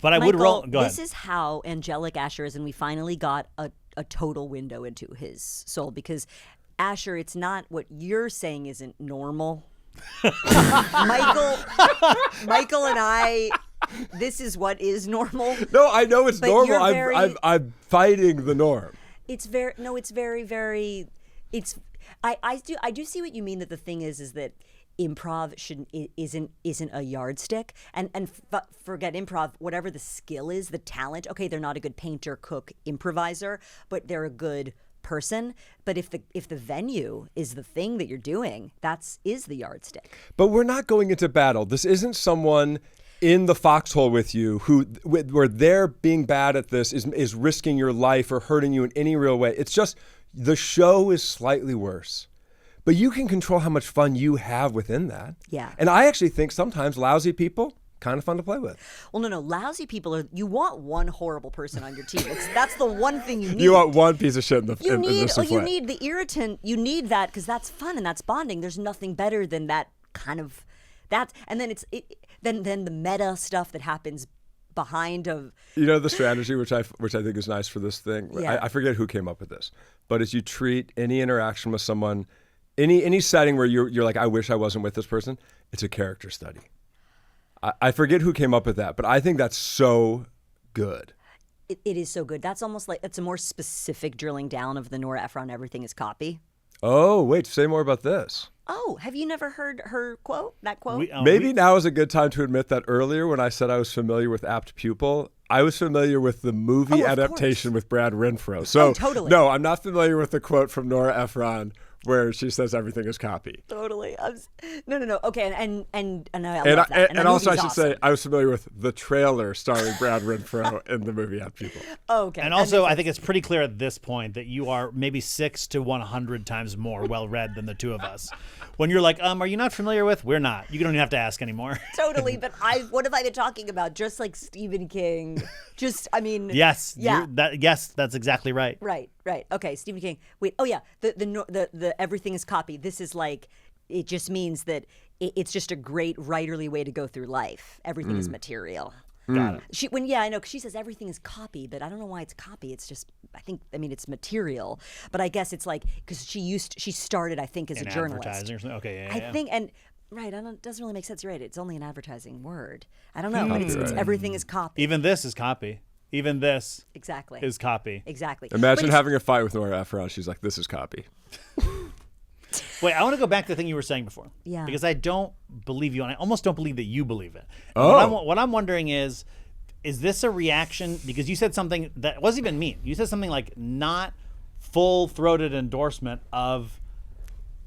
B: But I would roll. Go ahead.
C: This is how angelic Asher is, and we finally got a total window into his soul, because Asher, it's not what you're saying isn't normal. Michael and I, this is what is normal.
A: No, I know it's normal. I'm fighting the norm.
C: It's very, I do see what you mean, that the thing is that improv isn't a yardstick, and forget improv, whatever the skill is, the talent. Okay, they're not a good painter, cook, improviser, but they're a good person. But if the venue is the thing that you're doing, is the yardstick.
A: But we're not going into battle. This isn't someone in the foxhole with you where they're being bad at this is risking your life or hurting you in any real way. It's just the show is slightly worse. But you can control how much fun you have within that.
C: Yeah.
A: And I actually think sometimes lousy people, kind of fun to play with.
C: Well, no. Lousy people you want one horrible person on your team. That's the one thing you need.
A: You want one piece of shit in the souffle.
C: You need the irritant. You need that because that's fun and that's bonding. There's nothing better than that kind of that. And then then the meta stuff that happens behind of.
A: You know the strategy, which I think is nice for this thing.
C: Yeah.
A: I forget who came up with this, but as you treat any interaction with someone. Any setting where you're like, I wish I wasn't with this person, it's a character study. I forget who came up with that, but I think that's so good.
C: It is so good. That's almost like it's a more specific drilling down of the Nora Ephron everything is copy.
A: Oh, wait, say more about this.
C: Oh, have you never heard her quote? That quote?
A: Maybe now is a good time to admit that earlier when I said I was familiar with Apt Pupil, I was familiar with the movie adaptation with Brad Renfro. So,
C: totally.
A: No, I'm not familiar with the quote from Nora Ephron where she says everything is copy.
C: Totally. No. Okay, and
A: also I should say I was familiar with the trailer starring Brad Renfro in the movie Apt Pupil.
C: Oh, okay.
B: And also I think it's pretty clear at this point that you are maybe 6 to 100 times more well-read than the two of us. When you're like, are you not familiar with? We're not. You don't even have to ask anymore.
C: Totally, but what have I been talking about? Just like Stephen King.
B: Yes.
C: Yeah.
B: Yes, that's exactly right.
C: Right. Okay, Stephen King. Wait. Oh yeah. The everything is copy. This is like it just means that it's just a great writerly way to go through life. Everything is material.
B: Got it.
C: I know, because she says everything is copy, but I don't know why it's copy. It's just, it's material. But I guess it's like, because she started, I think, as a journalist.
B: Advertising or something? Okay, yeah.
C: I think, and right, it doesn't really make sense. You're right. It's only an advertising word. I don't know, but it's everything is copy.
B: Even this is copy. Even this
C: exactly
B: is copy.
C: Exactly.
A: Imagine having a fight with Nora Ephron. She's like, this is copy.
B: Wait, I want to go back to the thing you were saying before.
C: Yeah.
B: Because I don't believe you, and I almost don't believe that you believe it.
A: Oh.
B: What I'm wondering is this a reaction? Because you said something that wasn't even mean. You said something like not full-throated endorsement of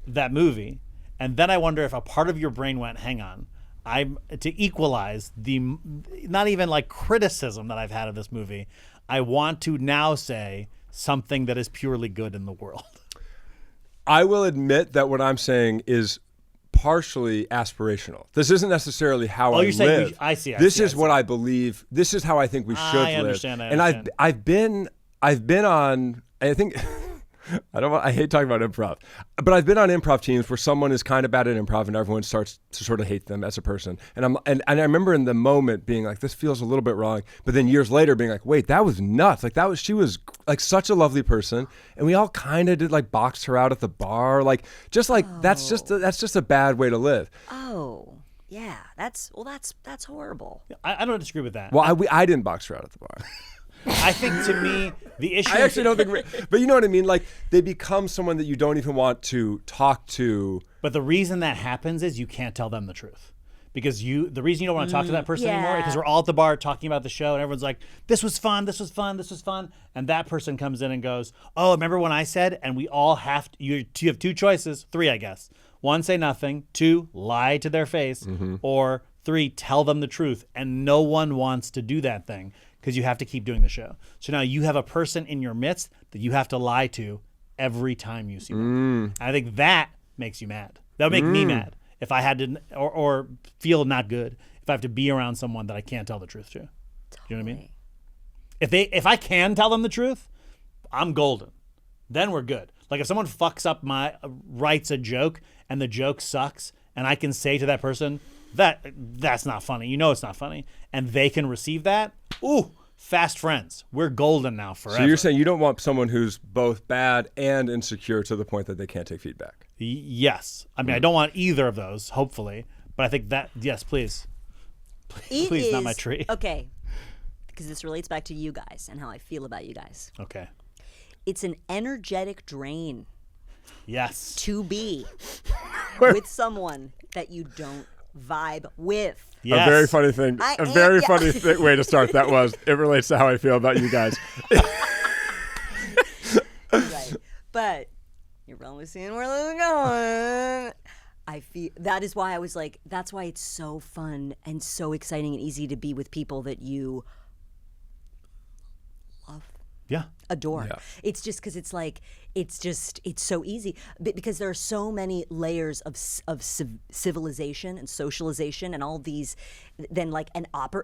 B: that movie. And then I wonder if a part of your brain went, hang on, I'm to equalize the not even like criticism that I've had of this movie. I want to now say something that is purely good in the world.
A: I will admit that what I'm saying is partially aspirational. This isn't necessarily how I
B: you're saying
A: live.
B: I see.
A: What I believe. This is how I think we should live.
B: I understand.
A: And I've been on. I think I hate talking about improv, but I've been on improv teams where someone is kind of bad at improv and everyone starts to sort of hate them as a person. And I remember in the moment being like, this feels a little bit wrong. But then years later being like, wait, that was nuts. She was like such a lovely person. And we all kind of did like boxed her out at the bar. That's just a bad way to live.
C: Oh. Yeah, that's horrible.
B: I don't disagree with that.
A: Well, I didn't box her out at the bar.
B: I think to me, the issue...
A: I actually don't think... But you know what I mean? Like, they become someone that you don't even want to talk to.
B: But the reason that happens is you can't tell them the truth. Because the reason you don't want to talk to that person anymore is because we're all at the bar talking about the show and everyone's like, this was fun. And that person comes in and goes, oh, remember when I said? And we all have... You have 2 choices. 3, I guess. 1, say nothing. 2, lie to their face. Mm-hmm. Or 3, tell them the truth. And no one wants to do that thing. Because you have to keep doing the show. So now you have a person in your midst that you have to lie to every time you see them. I think that makes you mad. That would make me mad if I had to, or feel not good if I have to be around someone that I can't tell the truth to.
C: Totally.
B: You know what I mean? If I can tell them the truth, I'm golden. Then we're good. Like if someone fucks up writes a joke and the joke sucks, and I can say to that person, that's not funny. You know it's not funny. And they can receive that. Ooh, fast friends. We're golden now forever.
A: So you're saying you don't want someone who's both bad and insecure to the point that they can't take feedback?
B: Yes. I mean, I don't want either of those, hopefully. But I think that, yes, please. Please, not my tree.
C: Okay. Because this relates back to you guys and how I feel about you guys.
B: Okay.
C: It's an energetic drain.
B: Yes.
C: To be with someone that you don't vibe with.
B: Yes.
A: A very funny thing. Funny way to start that was. It relates to how I feel about you guys.
C: Right. But you're probably seeing where this is going. I feel that is why I was like, that's why it's so fun and so exciting and easy to be with people that you love.
B: Yeah.
C: Adore.
A: Yeah.
C: It's just because it's like, it's so easy because there are so many layers of civilization and socialization and all these, then like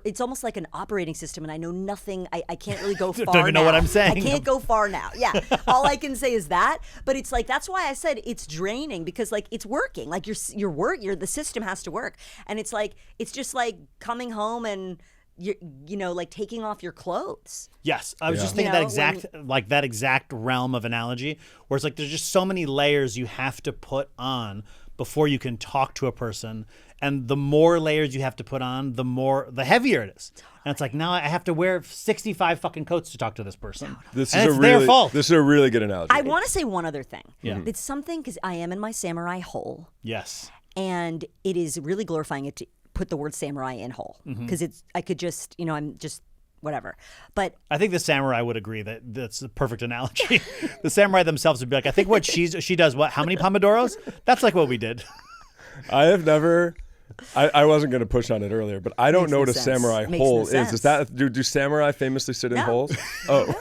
C: it's almost like an operating system, and I know nothing, I can't really go far.
B: Don't even know what I'm saying.
C: I can't go far now. Yeah. All I can say is that, but it's like, that's why I said it's draining, because like it's working, like the system has to work. And it's like, it's just like coming home and you know, like taking off your clothes.
B: Yes, I was just thinking that exact realm of analogy, where it's like there's just so many layers you have to put on before you can talk to a person, and the more layers you have to put on, the heavier it is. And it's like, now I have to wear 65 fucking coats to talk to this person. It's their fault.
A: This is a really good analogy.
C: I want to say one other thing.
B: Yeah.
C: It's something, because I am in my samurai hole.
B: Yes.
C: And it is really glorifying it to put the word samurai in whole, because I could just, you know, I'm just whatever. But
B: I think the samurai would agree that that's the perfect analogy. The samurai themselves would be like, I think what she does, what, how many Pomodoros? That's like what we did.
A: I have never, I wasn't going to push on it earlier, but I don't know what a samurai hole is. Is that, do samurai famously sit in holes? Oh.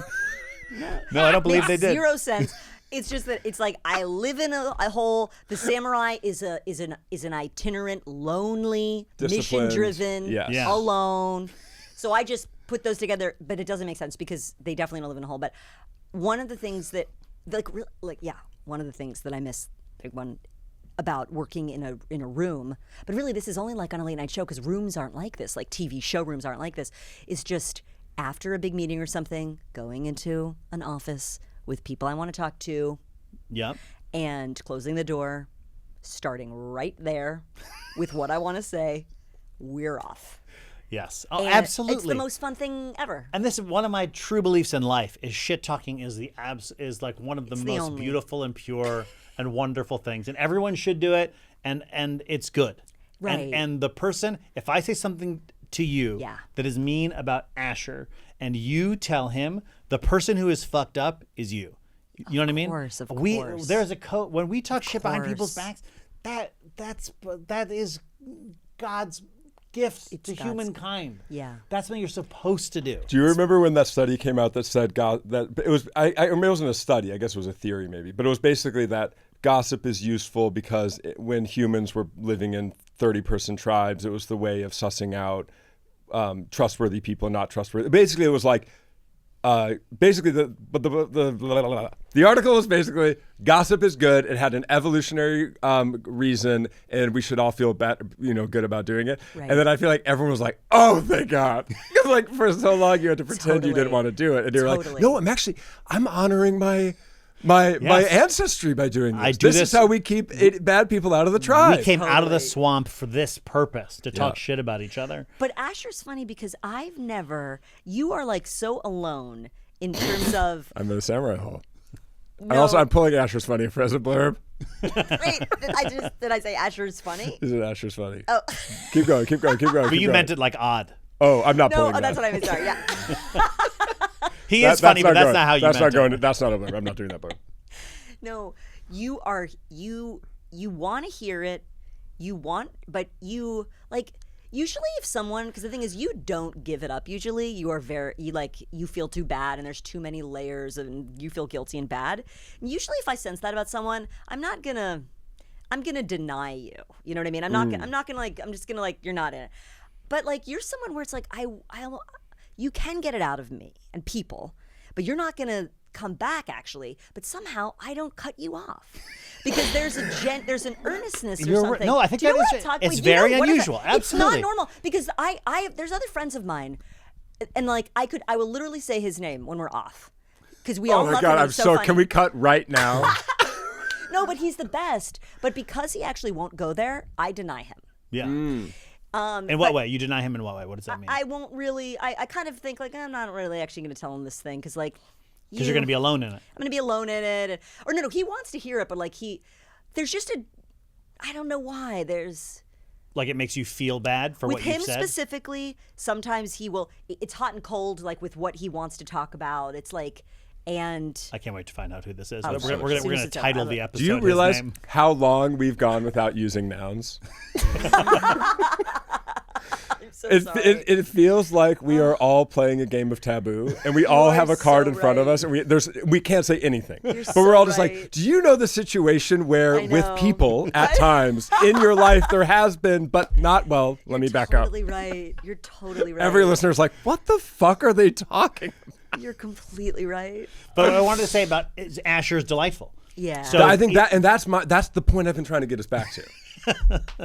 B: No, I don't believe they did.
C: Zero sense. It's just that it's like, I live in a hole. The samurai is an itinerant, lonely, mission-driven, alone. So I just put those together, but it doesn't make sense because they definitely don't live in a hole. But one of the things that, one of the things that I miss, big one, about working in a room, but really this is only like on a late night show, because rooms aren't like this, like TV showrooms aren't like this, is just after a big meeting or something, going into an office with people I want to talk to.
B: Yep.
C: And closing the door, starting right there with what I want to say. We're off.
B: Yes. Oh,
C: and
B: absolutely.
C: It's the most fun thing ever.
B: And this is one of my true beliefs in life, is shit talking is like one of the most beautiful and pure and wonderful things. And everyone should do it, and it's good.
C: Right.
B: And the person, if I say something to you that is mean about Asher, and you tell him, the person who is fucked up is you. You know what I mean?
C: Of course.
B: There's a code when we talk shit behind people's backs. That is God's gift to humankind.
C: Yeah,
B: that's what you're supposed to do.
A: Do you remember when that study came out that said that it was? I remember it wasn't a study. I guess it was a theory, maybe, but it was basically that gossip is useful because when humans were living in 30-person tribes, it was the way of sussing out trustworthy people and not trustworthy. Basically, it was like. The article was basically gossip is good. It had an evolutionary reason, and we should all feel good about doing it.
C: Right.
A: And then I feel like everyone was like, "Oh, thank God!" Because like for so long you had to pretend you didn't want to do it, and you're like, "No, I'm honoring my ancestry by doing this. This is how we keep bad people out of the tribe."
B: We came out of the swamp for this purpose, to talk shit about each other.
C: But Asher's funny because you are like so alone in terms of.
A: I'm in a samurai hole.
C: No.
A: I'm pulling Asher's funny for as a blurb.
C: Wait, did I say Asher's funny?
A: He said Asher's funny.
C: Oh.
A: Keep going.
B: But you meant it like odd.
A: Oh, I'm not pulling that.
C: No, that's what I meant. Sorry, yeah.
B: He is funny, but that's not how you meant it.
A: That's not a blurb. I'm not doing that blurb.
C: No, you want to hear it. But you like usually if someone, because the thing is you don't give it up. Usually you are you feel too bad and there's too many layers and you feel guilty and bad. And usually if I sense that about someone, I'm gonna deny you. You know what I mean? I'm just gonna like, you're not in it. But like you're someone where it's like you can get it out of me and people, but you're not gonna come back actually. But somehow I don't cut you off because there's an earnestness or something.
B: No, I think it's very unusual. Absolutely,
C: it's not normal because there's other friends of mine, and like I will literally say his name when we're off because we all love him. Oh my God,
A: I'm so. Can we cut right now?
C: No, but he's the best. But because he actually won't go there, I deny him.
B: Yeah. In what way? You deny him in what way? What does that mean?
C: I won't really. I kind of think like I'm not really actually going to tell him this thing because like.
B: Because you're going to be alone in it.
C: I'm going to be alone in it. Or no, he wants to hear it, but like there's just I don't know why. There's
B: Like it makes you feel bad for
C: with
B: what you've
C: him
B: said?
C: specifically. Sometimes he will. It's hot and cold, like with what he wants to talk about. It's like, and
B: I can't wait to find out who this is.
C: Oh,
B: We're
C: sure.
B: going
C: As soon as
B: to
C: it's
B: title
C: over.
B: the episode.
A: Do you
B: his
A: realize
B: name.
A: how long we've gone without using nouns?
C: I'm so sorry.
A: It feels like we are all playing a game of taboo, and we all
C: are
A: have a card
C: so
A: in front of
C: right.
A: us, and we can't say anything. But
C: so
A: we're all just
C: right.
A: like, do you know the situation where
C: I
A: with
C: know.
A: people at times in your life there has been, but not well. Let me back up.
C: Totally right. You're totally right.
A: Every listener's like, what the fuck are they talking about?
C: You're completely right.
B: But what I wanted to say about is Asher's delightful.
C: Yeah.
B: So
A: I think that's the point I've been trying to get us back to.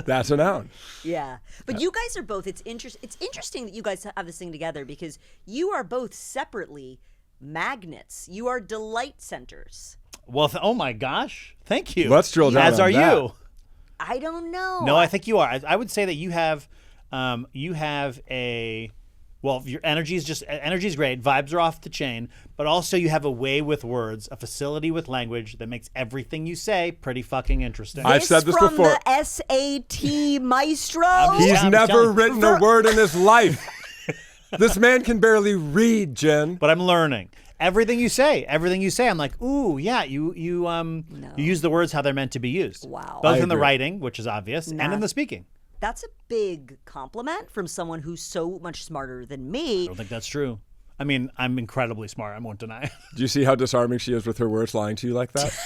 A: That's a noun.
C: Yeah. But you guys are both. It's interesting that you guys have this thing together because you are both separately magnets. You are delight centers.
B: Well, oh my gosh. Thank you.
A: Let's drill down
B: As
A: on
B: are
A: that.
B: you.
C: I don't know.
B: No, I think you are. I would say that you have a, well, your energy's great. Vibes are off the chain, but also you have a way with words, a facility with language that makes everything you say pretty fucking interesting.
A: I've said this
C: from
A: before.
C: the SAT maestro.
A: He's
B: I'm
A: never
B: telling you.
A: written a word in his life. This man can barely read, Jen.
B: But I'm learning. Everything you say, I'm like, ooh, yeah, you use the words how they're meant to be used.
C: Wow.
B: Both
A: I
B: in the
A: agree.
B: writing, which is obvious, and in the speaking.
C: That's a big compliment from someone who's so much smarter than me.
B: I don't think that's true. I mean, I'm incredibly smart. I won't deny it.
A: Do you see how disarming she is with her words, lying to you like that?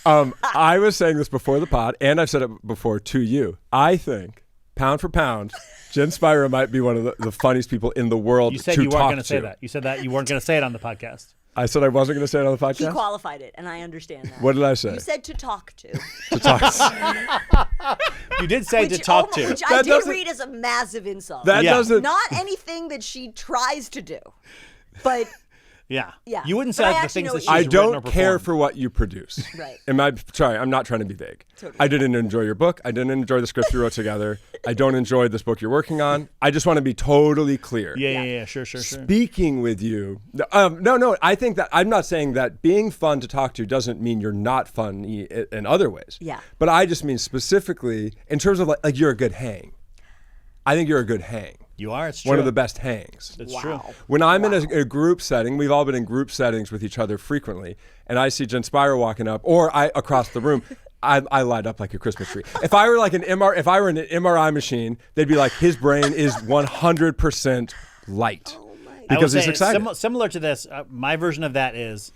A: I was saying this before the pod, and I've said it before to you. I think, pound for pound, Jen Spyra might be one of the funniest people in the world
B: You said
A: to
B: you weren't
A: talk
B: going to say
A: to.
B: that. You said that you weren't going to say it on the podcast.
A: I said I wasn't going to say it on the
C: He
A: podcast?
C: qualified it, and I understand that.
A: What did I say?
C: You said to talk to.
A: To talk.
B: You did say to talk to.
C: Which I
A: That
C: did
A: doesn't-
C: read as a massive insult.
A: That
B: Yeah.
A: doesn't...
C: Not anything that she tries to do. But
B: Yeah.
C: Yeah.
B: You wouldn't
C: But
B: say
C: I
B: the
C: actually
B: things
C: know
B: that
C: what
B: she's
C: you
A: I
C: mean.
B: written or
A: don't care
B: performed.
A: for what you produce.
C: Right.
A: Sorry, I'm not trying to be vague.
C: Totally.
A: I didn't enjoy your book. I didn't enjoy the script you wrote together. I don't enjoy this book you're working on. I just want to be totally clear.
B: Yeah. Sure.
A: Speaking with you, no. I think that I'm not saying that being fun to talk to doesn't mean you're not fun in other ways.
C: Yeah.
A: But I just mean specifically in terms of like you're a good hang. I think you're a good hang.
B: You are. It's true.
A: One of the best hangs.
B: It's
C: Wow.
B: true.
A: When I'm in a group setting, we've all been in group settings with each other frequently, and I see Jen Spyra walking up, or I across the room, I light up like a Christmas tree. If I were like if I were in an MRI machine, they'd be like, his brain is 100% light because he's excited.
B: Similar to this, my version of that is,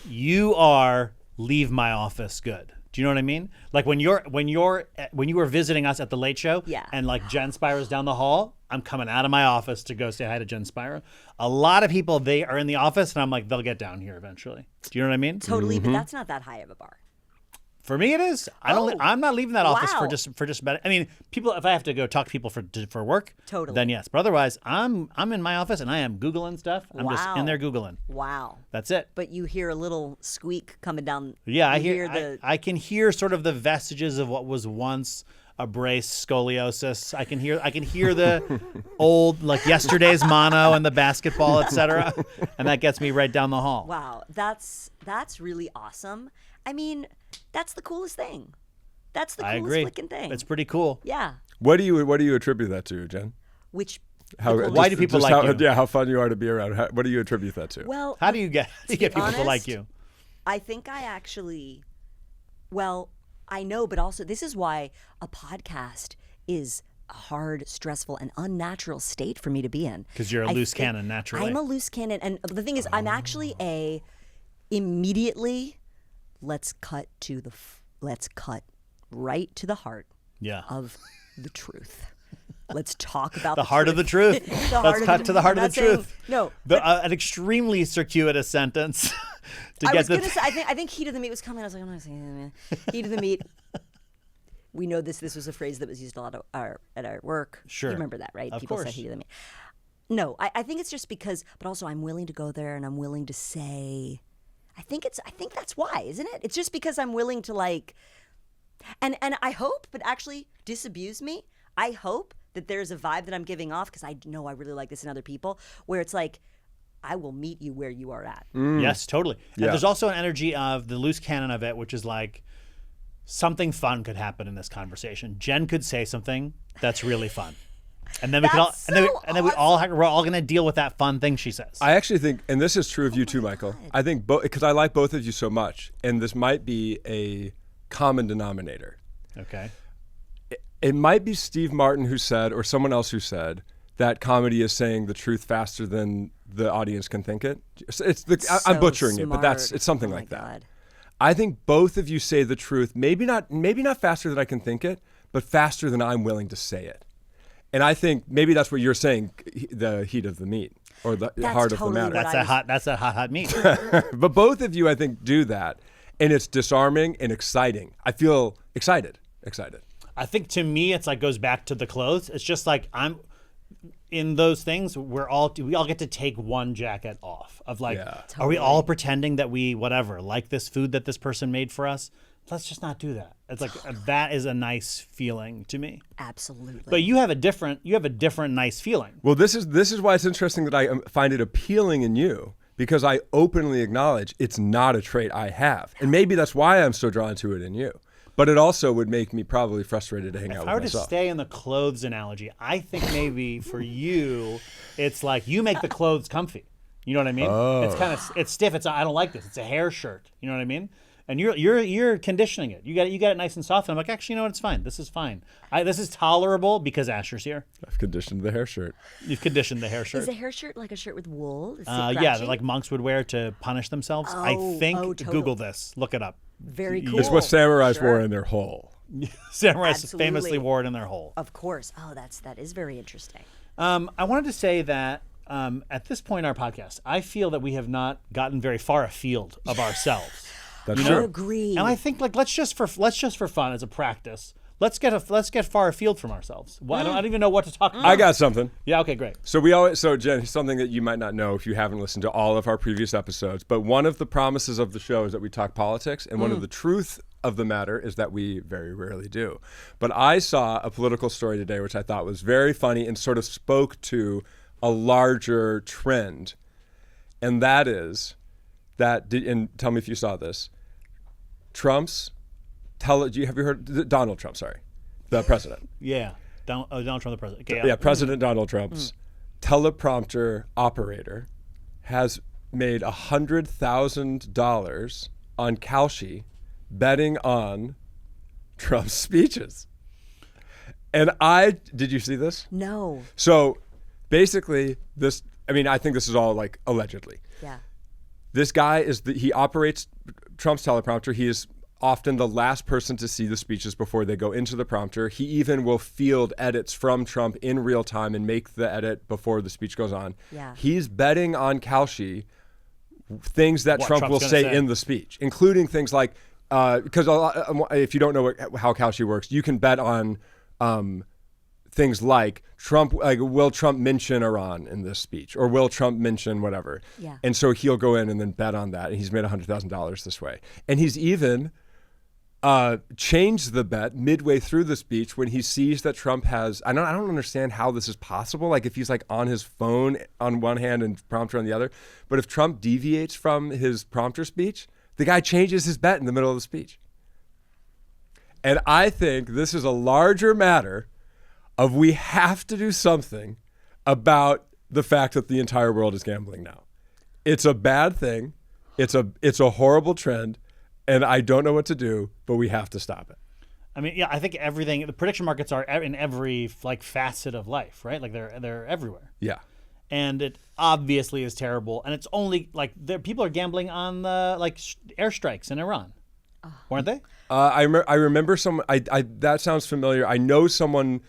B: you are leave my office good. Do you know what I mean? Like when you were visiting us at the Late Show,
C: Yeah.
B: and like Jen Spyra's down the hall, I'm coming out of my office to go say hi to Jen Spyra. A lot of people, they are in the office, and I'm like, they'll get down here eventually. Do you know what I mean?
C: Totally, but that's not that high of a bar.
B: For me, it is. I'm not leaving that office
C: wow.
B: for just about. I mean, people. If I have to go talk to people for work,
C: Totally.
B: then yes. But otherwise, I'm in my office and I am Googling stuff. I'm just in there Googling.
C: Wow.
B: That's it.
C: But you hear a little squeak coming down.
B: Yeah, I
C: you
B: hear.
C: the.
B: I can hear sort of the vestiges of what was once a brace scoliosis. I can hear the old like yesterday's mono and the basketball, etc. And that gets me right down the hall.
C: Wow, that's really awesome. I mean, that's the coolest thing. That's the
B: I
C: coolest
B: agree.
C: freaking thing.
B: It's pretty cool.
C: Yeah.
A: What do you attribute that to, Jen?
C: Which.
B: Why do people like you?
A: Yeah, how fun you are to be around. What do you attribute that to?
C: Well,
B: How do you get people to like
C: honest,
B: you?
C: I think I actually, well, I know, but also this is why a podcast is a hard, stressful, and unnatural state for me to be in.
B: Because you're a loose cannon naturally.
C: I'm a loose cannon, and the thing is, I'm actually immediately. Let's cut right to the heart
B: Yeah.
C: of the truth. Let's talk about
B: The heart of the truth. Let's cut to the heart of the truth.
C: No,
B: An extremely circuitous sentence to
C: I
B: get
C: was
B: the.
C: gonna say. I think heat of the meat was coming. I was like, I'm not saying that. Heat of the meat. We know this. This was a phrase that was used a lot at our work.
B: Sure.
C: You remember that, right?
B: Of
C: People
B: course.
C: say heat of the meat. No, I think it's just because. But also, I'm willing to go there, and I'm willing to say. I think that's why, isn't it? It's just because I'm willing to like. And I hope, but actually disabuse me. I hope that there's a vibe that I'm giving off because I know I really like this in other people, where it's like, I will meet you where you are at.
B: Yes, totally. And
A: Yeah.
B: there's also an energy of the loose cannon of it, which is like, something fun could happen in this conversation. Jen could say something that's really fun. And then we could all, and then we're all going to deal with that fun thing she says.
A: I actually think, and this is true of you too, Michael. God. I think because I like both of you so much, and this might be a common denominator.
B: Okay.
A: It might be Steve Martin who said, or someone else who said, that comedy is saying the truth faster than the audience can think it. I'm butchering it, but it's something like that. I think both of you say the truth, maybe not faster than I can think it, but faster than I'm willing to say it. And I think maybe that's what you're saying, the heat of the meat or the heart of the matter.
B: That's a hot meat.
A: But both of you, I think, do that. And it's disarming and exciting. I feel excited.
B: I think to me, it's like goes back to the clothes. It's just like I'm in those things. We all get to take one jacket off of like, Are we all pretending that we like this food that this person made for us? Let's just not do that. It's like that is a nice feeling to me.
C: Absolutely.
B: But you have a different nice feeling.
A: Well, this is why it's interesting that I find it appealing in you, because I openly acknowledge it's not a trait I have, and maybe that's why I'm so drawn to it in you. But it also would make me probably frustrated to hang out with myself.
B: If I were to stay in the clothes analogy, I think maybe for you, it's like you make the clothes comfy. You know what I mean?
A: Oh.
B: It's stiff. I don't like this. It's a hair shirt. You know what I mean? And you're conditioning it. You got it nice and soft. And I'm like, actually, you know what? It's fine. This is fine. This is tolerable because Asher's here.
A: I've conditioned the hair shirt.
B: You've conditioned the hair shirt.
C: Is a hair shirt like a shirt with wool?
B: Yeah, that like monks would wear to punish themselves. I think.
C: Totally.
B: Google this. Look it up.
C: Very cool.
A: It's what samurais wore in their hole.
B: Samurais famously wore it in their hole.
C: Of course. Oh, that is very interesting.
B: I wanted to say that at this point in our podcast, I feel that we have not gotten very far afield of ourselves.
A: That's true.
C: I agree.
B: And I think like let's just for fun as a practice, let's get far afield from ourselves. Well, I don't even know what to talk about.
A: I got something.
B: Yeah. Okay. Great.
A: So Jen, something that you might not know if you haven't listened to all of our previous episodes, but one of the promises of the show is that we talk politics, and one of the truth of the matter is that we very rarely do. But I saw a political story today which I thought was very funny and sort of spoke to a larger trend, and that is and tell me if you saw this. Have you heard Donald Trump? Sorry, the president.
B: Yeah, Donald Trump, the president. Okay,
A: yeah, President Donald Trump's teleprompter operator has made $100,000 on Kalshi betting on Trump's speeches. And did you see this?
C: No.
A: So basically, I think this is all like allegedly.
C: Yeah.
A: This guy he operates Trump's teleprompter. He is often the last person to see the speeches before they go into the prompter. He even will field edits from Trump in real time and make the edit before the speech goes on.
C: Yeah.
A: He's betting on Kalshi things that Trump will say in the speech, including things like, because if you don't know how Kalshi works, you can bet on things like will Trump mention Iran in this speech, or will Trump mention whatever?
C: Yeah. And
A: so he'll go in and then bet on that, and he's made $100,000 this way. And he's even changed the bet midway through the speech when he sees that Trump has. I don't understand how this is possible. Like if he's like on his phone on one hand and prompter on the other, but if Trump deviates from his prompter speech, the guy changes his bet in the middle of the speech. And I think this is a larger matter of we have to do something about the fact that the entire world is gambling now. It's a bad thing. It's a horrible trend, and I don't know what to do, but we have to stop it.
B: I mean, yeah, I think the prediction markets are in every like facet of life, right? Like they're everywhere.
A: Yeah.
B: And it obviously is terrible, and it's only like people are gambling on the airstrikes in Iran, weren't they?
A: I remember some. That sounds familiar. I know someone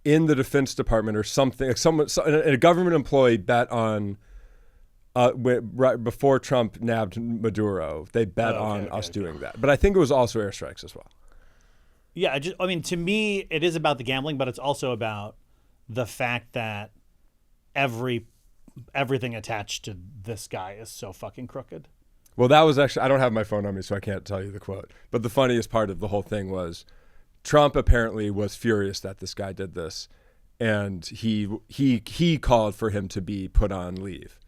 A: in the Defense Department or something. A government employee bet on right before Trump nabbed Maduro. They bet on us doing that. But I think it was also airstrikes as well.
B: Yeah, to me, it is about the gambling, but it's also about the fact that everything attached to this guy is so fucking crooked.
A: Well, that was actually, I don't have my phone on me, so I can't tell you the quote. But the funniest part of the whole thing was Trump apparently was furious that this guy did this, and he called for him to be put on leave.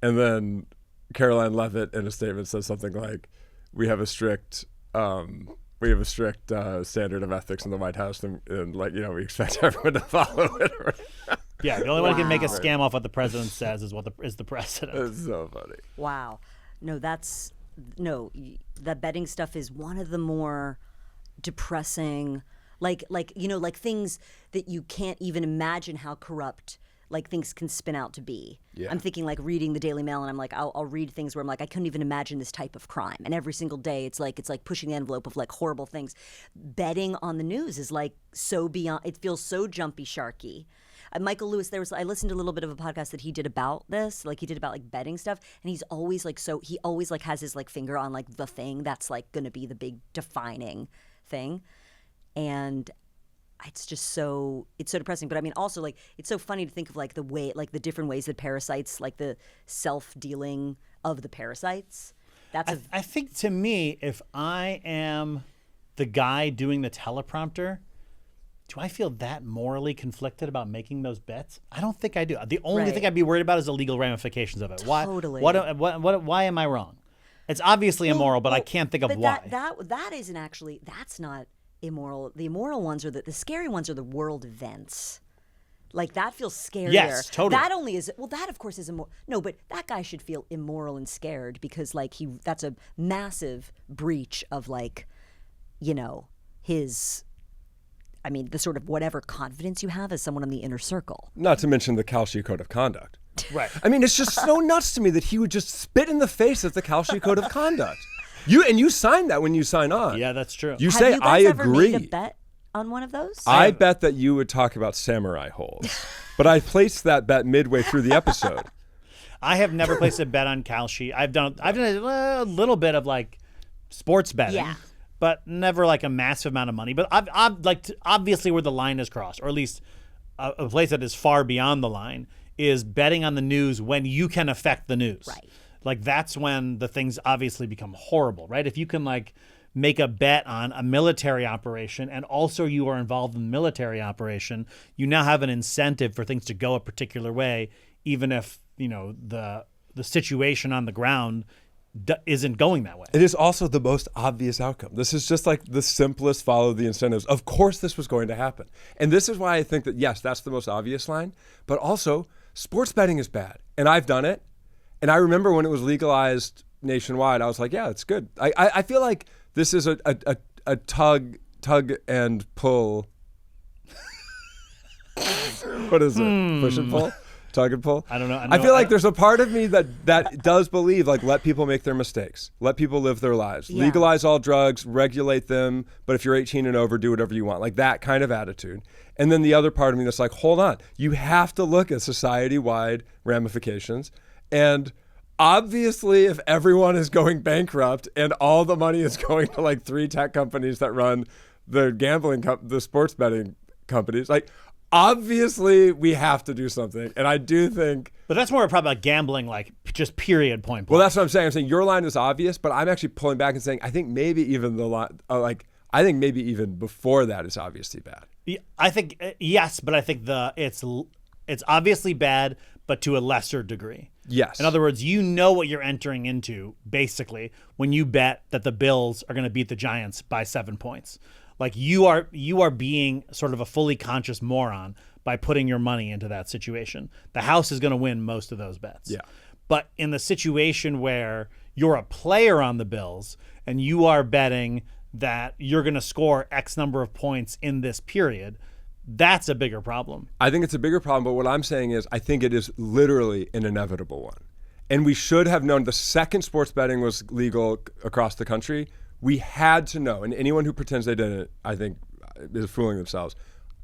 A: And then Caroline Leavitt in a statement says something like, we have a strict we have a strict standard of ethics in the White House, and like, you know, we expect everyone to follow it.
B: Yeah, the only one who can make a scam off what the president says is the president.
A: It's so funny.
C: Wow. That betting stuff is one of the more depressing, like things that you can't even imagine how corrupt like things can spin out to be. Yeah. I'm thinking like reading the Daily Mail, and I'm like, I'll read things where I'm like, I couldn't even imagine this type of crime. And every single day, it's like pushing the envelope of like horrible things. Betting on the news is like so beyond. It feels so jumpy sharky. Michael Lewis, I listened to a little bit of a podcast that he did about this, like he did about like betting stuff, and he's always like, he always like has his like finger on like the thing that's like going to be the big defining thing. And it's so depressing. But I mean, also like, it's so funny to think of like the way, like the different ways that parasites, like the self-dealing of the parasites.
B: I think to me, if I am the guy doing the teleprompter, do I feel that morally conflicted about making those bets? I don't think I do. The only thing I'd be worried about is the legal ramifications of it.
C: Totally.
B: Why am I wrong? It's obviously immoral, but I can't think of why.
C: That isn't actually. That's not immoral. The immoral ones are the scary ones are the world events. Like that feels scarier.
B: Yes, totally.
C: That only is. Well, that of course is immoral. No, but that guy should feel immoral and scared because like that's a massive breach of like, you know, his. I mean, the sort of whatever confidence you have as someone in the inner circle.
A: Not to mention the Kalshi Code of Conduct.
B: Right.
A: I mean, it's just so nuts to me that he would just spit in the face of the Kalshi Code of Conduct. You sign that when you sign on.
B: Yeah, that's true.
A: You say, I agree.
C: Have you guys ever made a bet on one of those?
A: I bet that you would talk about samurai holes. But I placed that bet midway through the episode.
B: I have never placed a bet on Kalshi. I've done a little bit of like sports betting.
C: Yeah.
B: But never like a massive amount of money. But I've like obviously where the line is crossed, or at least a place that is far beyond the line, is betting on the news when you can affect the news.
C: Right.
B: Like that's when the things obviously become horrible, right? If you can like make a bet on a military operation and also you are involved in the military operation, you now have an incentive for things to go a particular way, even if, you know, the situation on the ground isn't going that way.
A: It is also the most obvious outcome. This is just like the simplest follow the incentives. Of course this was going to happen. And this is why I think that, yes, that's the most obvious line, but also sports betting is bad. And I've done it. And I remember when it was legalized nationwide, I was like, yeah, it's good. I feel like this is a tug and pull. What is it? Push and pull? Tug and pull?
B: I don't know.
A: I feel like there's a part of me that does believe, like, let people make their mistakes. Let people live their lives.
C: Yeah.
A: Legalize all drugs, regulate them, but if you're 18 and over, do whatever you want. Like that kind of attitude. And then the other part of me that's like, hold on. You have to look at society-wide ramifications. And obviously, if everyone is going bankrupt and all the money is going to like 3 tech companies that run the the sports betting companies, like, obviously, we have to do something, and I do think.
B: But that's more probably about gambling, like just period point.
A: Well, that's what I'm saying. I'm saying your line is obvious, but I'm actually pulling back and saying I think maybe even the line, I think maybe even before that is obviously bad.
B: Yeah, I think yes, but I think it's obviously bad, but to a lesser degree.
A: Yes.
B: In other words, you know what you're entering into basically when you bet that the Bills are going to beat the Giants by 7 points. Like you are being sort of a fully conscious moron by putting your money into that situation. The house is going to win most of those bets.
A: Yeah.
B: But in the situation where you're a player on the Bills and you are betting that you're going to score X number of points in this period, that's a bigger problem.
A: I think it's a bigger problem, but what I'm saying is I think it is literally an inevitable one. And we should have known the second sports betting was legal across the country. We had to know, and anyone who pretends they didn't, I think, is fooling themselves.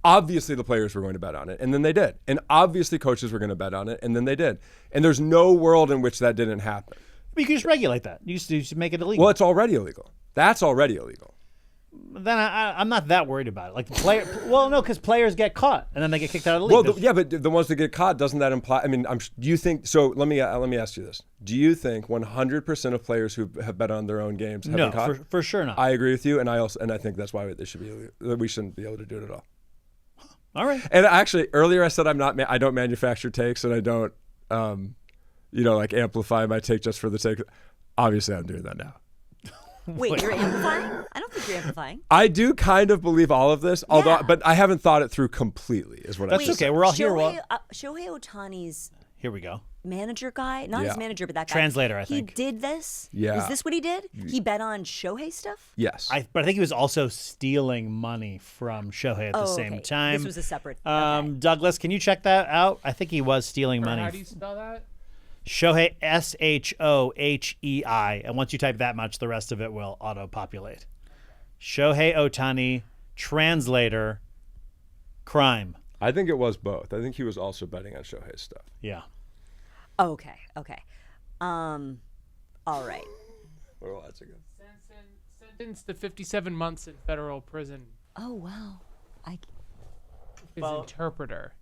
A: Obviously, the players were going to bet on it, and then they did. And obviously, coaches were going to bet on it, and then they did. And there's no world in which that didn't happen.
B: But you can just regulate that. You should make it illegal.
A: Well, it's already illegal. That's already illegal.
B: Then I'm not that worried about it. Like the player, well, no, because players get caught and then they get kicked out of the league.
A: Well, yeah, but the ones that get caught, doesn't that imply? I mean, do you think? So let me ask you this: do you think 100% of players who have bet on their own games have been caught?
B: No, for sure not.
A: I agree with you, and I think that's why they should be. That we shouldn't be able to do it at all.
B: All right.
A: And actually, earlier I said I don't manufacture takes, and I don't, like amplify my take just for the sake. Obviously, I'm doing that now.
C: Wait, you're amplifying? I don't think you're amplifying.
A: I do kind of believe all of this, although, but I haven't thought it through completely. Is what
B: That's
A: I'm
B: okay. We're all here.
C: Shohei Ohtani's
B: Here we go.
C: manager guy, not his manager, but that guy.
B: Translator, I think.
C: He did this?
A: Yeah.
C: Is this what he did? He bet on Shohei stuff?
A: Yes.
B: But I think he was also stealing money from Shohei at the same time.
C: This was a separate. Okay.
B: Douglas, can you check that out? I think he was stealing money.
D: How do you spell that?
B: Shohei, Shohei. And once you type that much, the rest of it will auto-populate. Shohei Ohtani, translator, crime.
A: I think it was both. I think he was also betting on Shohei's stuff.
B: Yeah.
C: Okay. All right.
A: What was it again?
D: Sentenced to 57 months in federal prison.
C: Oh, wow.
D: His interpreter.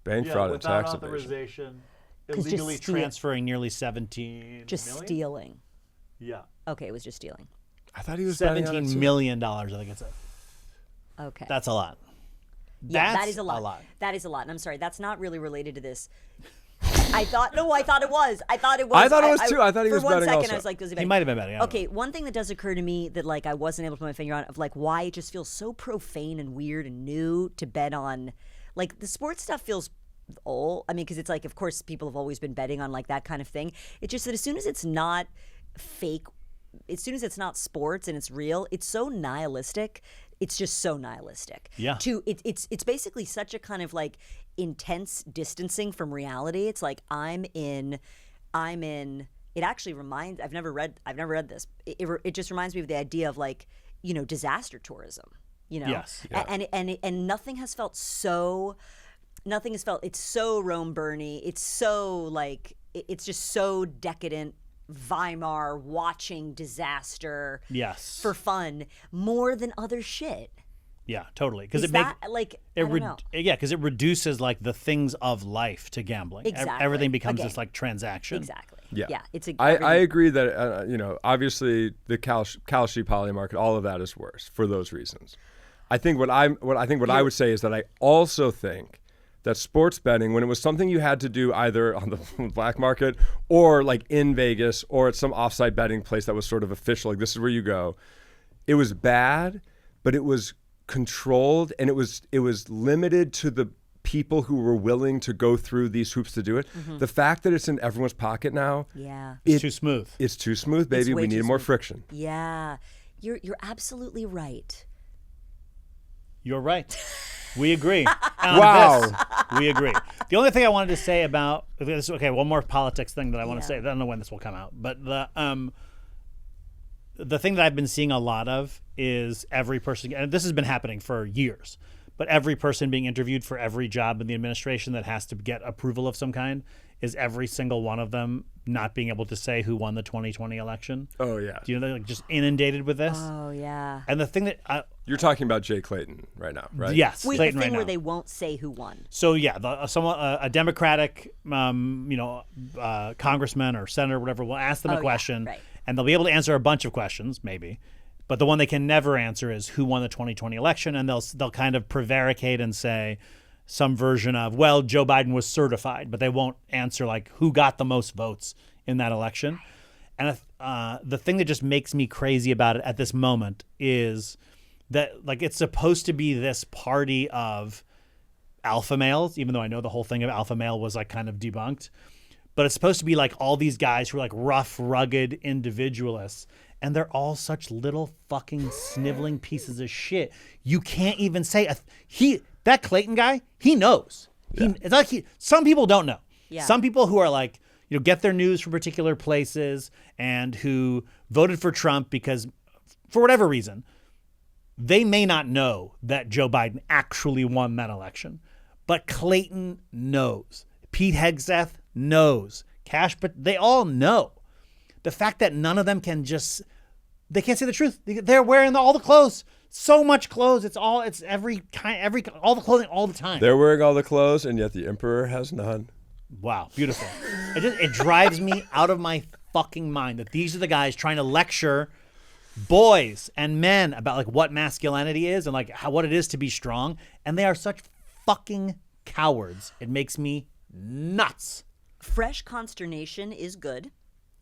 A: Bank fraud and
B: without
A: tax evasion.
B: authorization,
C: 'Cause
B: illegally
C: just steal-
B: transferring nearly 17
C: Just
B: million?
C: stealing.
B: Yeah.
C: Okay, it was just stealing.
A: I thought he was betting on it
B: $17
A: too.
B: million, I think it's
C: Okay.
B: That's a lot.
C: Yeah,
B: That's
C: that is a lot. That is a lot. And I'm sorry, that's not really related to this. I thought it was.
A: I thought it was too. I thought he was
C: for one
A: betting
C: second,
A: also.
C: I was like,
B: He might have been betting. I don't
C: Okay, one thing that does occur to me that like I wasn't able to put my finger on of like why it just feels so profane and weird and new to bet on, like the sports stuff feels old. I mean, because it's like, of course, people have always been betting on like that kind of thing. It's just that as soon as it's not fake, as soon as it's not sports and it's real, it's so nihilistic. It's just so nihilistic.
B: Yeah.
C: It's basically such a kind of like intense distancing from reality. It's like I'm in. It actually reminds. I've never read this. It just reminds me of the idea of like, disaster tourism.
B: Yes.
A: Yeah.
C: And nothing has felt so. Nothing has felt. It's so Rome Bernie. It's so like. It's just so decadent. Weimar watching disaster.
B: Yes.
C: For fun more than other shit.
B: Yeah, totally. Because
C: Is that like I don't know.
B: because it reduces like the things of life to gambling.
C: Exactly.
B: Everything becomes
C: Again.
B: this like transaction.
C: Exactly.
A: Yeah.
C: It's a.
A: I agree that obviously the Kalshi poly market, all of that is worse for those reasons. I think what I would say is that I also think that sports betting, when it was something you had to do either on the black market or like in Vegas or at some offsite betting place that was sort of official, like this is where you go, it was bad, but it was controlled and it was limited to the people who were willing to go through these hoops to do it. Mm-hmm. The fact that it's in everyone's pocket now,
B: it's too smooth.
A: It's too smooth, baby. We need more friction.
C: Yeah, you're absolutely right.
B: You're right. We agree.
A: Wow.
B: We agree. The only thing I wanted to say about this, one more politics thing that I want to say. I don't know when this will come out, but the thing that I've been seeing a lot of is every person, and this has been happening for years, but every person being interviewed for every job in the administration that has to get approval of some kind is every single one of them not being able to say who won the 2020 election.
A: Oh, yeah.
B: Do you know, they're like just inundated with this?
C: Oh yeah.
B: And the thing that
A: You're talking about Jay Clayton right now, right?
B: Yes,
C: Wait,
B: Clayton
C: the thing
B: right
C: where
B: now.
C: they won't say who won.
B: So yeah, a Democratic, congressman or senator, or whatever, will ask them a question,
C: right.
B: and they'll be able to answer a bunch of questions, maybe, but the one they can never answer is who won the 2020 election, and they'll kind of prevaricate and say some version of, well, Joe Biden was certified, but they won't answer like who got the most votes in that election. And the thing that just makes me crazy about it at this moment is that like it's supposed to be this party of alpha males, even though I know the whole thing of alpha male was like kind of debunked, but it's supposed to be like all these guys who are like rough, rugged individualists, and they're all such little fucking sniveling pieces of shit. You can't even say that Clayton guy, he knows. It's like some people don't know.
C: Yeah.
B: Some people who are like, get their news from particular places and who voted for Trump because for whatever reason, they may not know that Joe Biden actually won that election, but Clayton knows. Pete Hegseth knows. But they all know. The fact that none of them they can't say the truth. They're wearing all the clothes. So much clothes. All the clothing all the time.
A: They're wearing all the clothes, and yet the emperor has none.
B: Wow, beautiful. It drives me out of my fucking mind that these are the guys trying to lecture boys and men about like what masculinity is and like what it is to be strong, and they are such fucking cowards. It makes me nuts.
C: Fresh consternation is good.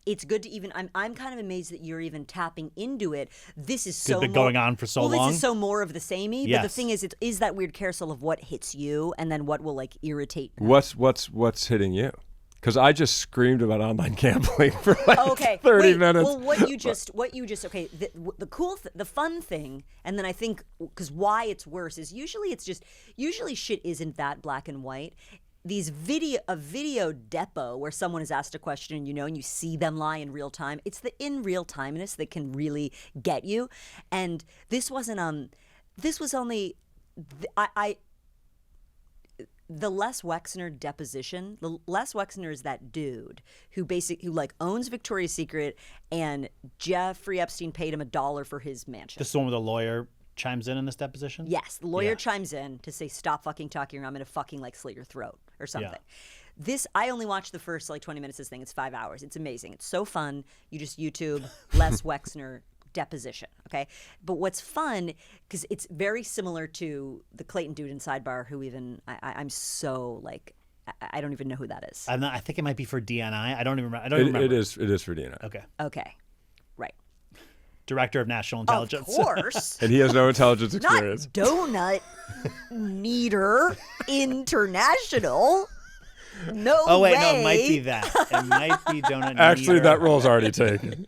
C: it's good to even. I'm kind of amazed that you're even tapping into it. This is so
B: been going on for so long.
C: This is so more of the samey.
B: Yes.
C: But the thing is, it is that weird carousel of what hits you and then what will like irritate.
A: What's hitting you? Because I just screamed about online gambling for like 30 minutes.
C: Well, what you just okay. The fun thing, and then I think because why it's worse is usually shit isn't that black and white. These video depot where someone is asked a question, and you see them lie in real time. It's the in real timeness that can really get you. And this wasn't. This was only. The Les Wexner deposition. The Les Wexner is that dude who like owns Victoria's Secret, and Jeffrey Epstein paid him $1 for his mansion.
B: This is the one where the lawyer chimes in this deposition?
C: Yes, the lawyer chimes in to say, "Stop fucking talking, or I'm gonna fucking like slit your throat or something." Yeah. I only watched the first like 20 minutes of this thing. It's 5 hours. It's amazing. It's so fun. You just YouTube Les Wexner deposition, okay? But what's fun, because it's very similar to the Clayton dude in Sidebar, who even, I'm so like, I don't even know who that is.
B: I think it might be for DNI. I don't even remember.
A: It is for DNI.
C: Okay, right.
B: Director of National Intelligence.
C: Of course.
A: And he has no intelligence experience.
C: Not Donut Kneader International. No way.
B: Oh, wait, no, it might be that. It might be Donut
A: Actually,
B: Kneader.
A: that role's already taken.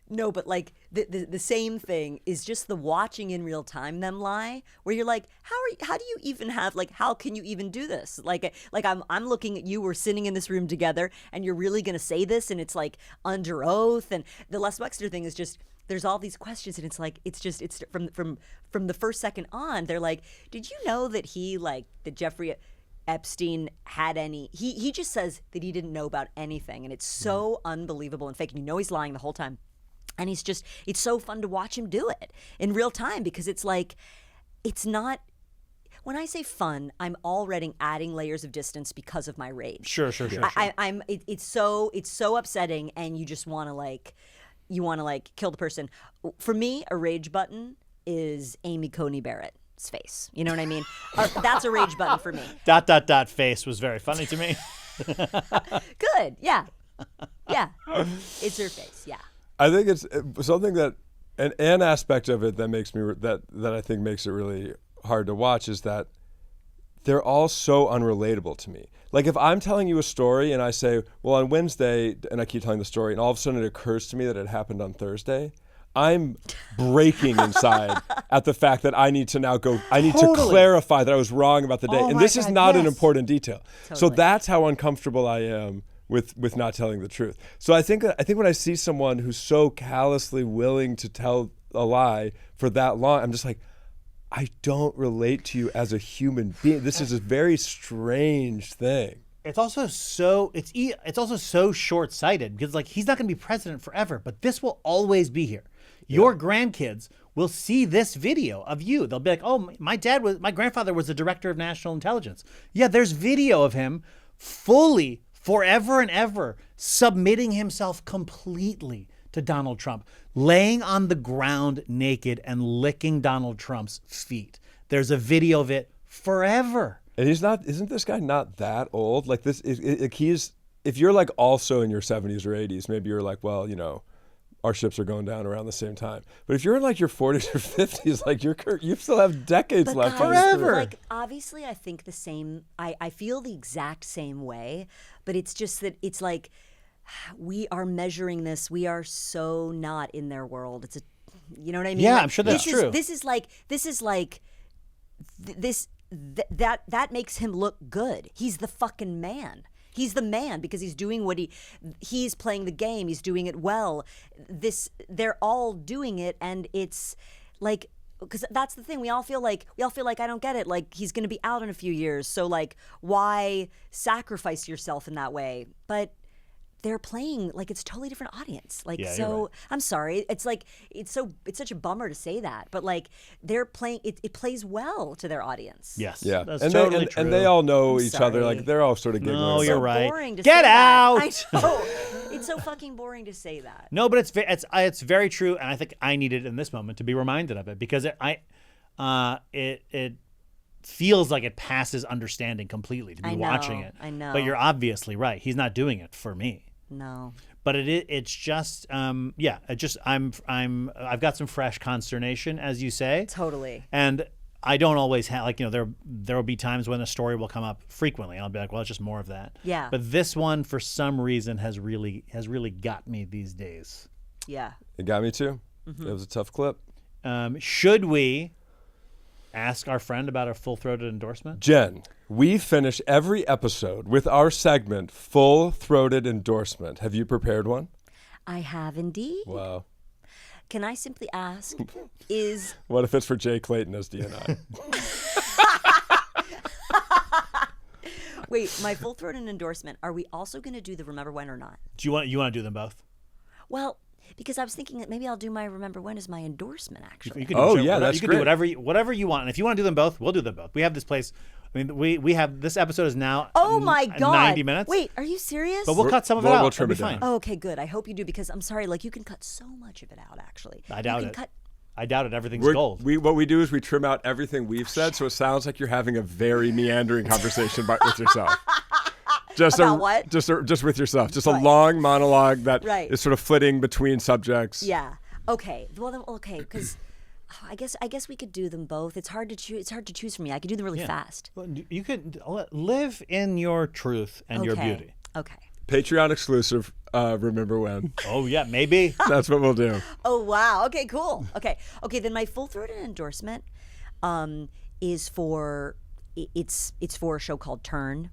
C: No, but like the same thing is just the watching in real time them lie, where you're like, how do you even have, like, how can you even do this? Like I'm looking at you, we're sitting in this room together, and you're really gonna say this, and it's like under oath. And the Les Wexner thing is just, there's all these questions, and it's like, it's from the first second on, they're like, did you know that that Jeffrey Epstein had any, he just says that he didn't know about anything, and it's so unbelievable and fake, and he's lying the whole time. And it's so fun to watch him do it in real time, because it's like, it's not, when I say fun, I'm already adding layers of distance because of my rage.
B: Sure.
C: It's so upsetting, and you just want to kill the person. For me, a rage button is Amy Coney Barrett's face. You know what I mean? That's a rage button for me. ...
B: face was very funny to me.
C: Good. Yeah. It's her face. Yeah.
A: I think it's something that an aspect of it that makes me that I think makes it really hard to watch is that they're all so unrelatable to me. Like, if I'm telling you a story and I say, well, on Wednesday, and I keep telling the story, and all of a sudden it occurs to me that it happened on Thursday, I'm breaking inside at the fact that I need to now go, I need to clarify that I was wrong about the day.
B: Oh,
A: and this is not an important detail.
C: Totally.
A: So that's how uncomfortable I am with not telling the truth. So I think when I see someone who's so callously willing to tell a lie for that long, I'm just like, I don't relate to you as a human being. This is a very strange thing.
B: It's also so short-sighted, because like, he's not going to be president forever, but this will always be here. Your grandkids will see this video of you. They'll be like, "Oh, my grandfather was the director of national intelligence." Yeah, there's video of him fully, forever and ever, submitting himself completely to Donald Trump, laying on the ground naked and licking Donald Trump's feet. There's a video of it forever.
A: And isn't this guy not that old? Like, this, if you're like also in your 70s or 80s, maybe you're like, well, our ships are going down around the same time. But if you're in like your 40s or 50s, like you still have decades left.
B: Forever.
C: Like, obviously, I think the same. I feel the exact same way, but it's just that it's like, we are measuring this. We are so not in their world. You know what I mean?
B: Yeah,
C: like,
B: I'm sure that's true.
C: That makes him look good. He's the fucking man. He's the man because he's doing what he's playing the game. He's doing it well. They're all doing it, and it's like, because that's the thing. We all feel like I don't get it. Like, he's going to be out in a few years, so like, why sacrifice yourself in that way? But they're playing like it's a totally different audience. Like,
B: yeah,
C: so
B: right.
C: I'm sorry. It's like, it's such a bummer to say that, but like, they're playing it plays well to their audience.
B: Yes.
A: Yeah.
B: That's
A: and
B: totally true.
A: And they all know
C: I'm
A: each other.
C: sorry.
A: Like, they're all sort of giggling.
B: No, you're right.
C: Boring to
B: Get
C: say
B: out.
C: That. I know. It's so fucking boring to say that.
B: No, but it's very true, and I think I needed in this moment to be reminded of it, because feels like it passes understanding completely to be watching it.
C: I know.
B: But you're obviously right. He's not doing it for me.
C: No.
B: But it's just I've got some fresh consternation, as you say.
C: Totally.
B: And I don't always have, like, there will be times when a story will come up frequently. I'll be like, well, it's just more of that.
C: Yeah.
B: But this one, for some reason, has really got me these days.
C: Yeah.
A: It got me too. It was a tough clip.
B: Should we ask our friend about a full-throated endorsement?
A: Jen, we finish every episode with our segment, Full-Throated Endorsement. Have you prepared one?
C: I have indeed.
A: Wow.
C: Can I simply ask, is...
A: What if it's for Jay Clayton as DNI?
C: Wait, my full-throated endorsement, are we also going to do the Remember When or not?
B: Do you want to do them both?
C: Well, because I was thinking that maybe I'll do my Remember When as my endorsement, actually.
B: You can
A: Oh,
B: do,
A: yeah, that's
B: you can
A: great.
B: do whatever you want. And if you want to do them both, we'll do them both. We have this place. I mean, we have this episode is now
C: Oh my God.
B: 90 minutes.
C: Wait, are you serious?
B: But we'll cut some of it
A: we'll
B: out.
A: trim
B: It'll be
A: it down.
B: fine.
C: Oh, okay, good. I hope you do, because I'm sorry, like, you can cut so much of it out, actually.
B: I doubt
C: you
B: it.
C: can Cut...
B: I doubt it. Everything's gold.
A: What we do is we trim out everything we've said, so it sounds like you're having a very meandering conversation with yourself. Just
C: About what?
A: Just with yourself. Just a long monologue that
C: Right.
A: is sort of flitting between subjects.
C: Yeah. Okay. Well, then, okay, because I guess we could do them both. It's hard to choose. It's hard to choose for me. I could do them really fast.
B: Well, you could live in your truth and your beauty.
C: Okay.
A: Patreon exclusive, Remember When.
B: Oh, yeah, maybe.
A: That's what we'll do.
C: Oh wow. Okay. Cool. Okay. Then my full-throated endorsement is for it's for a show called Turn.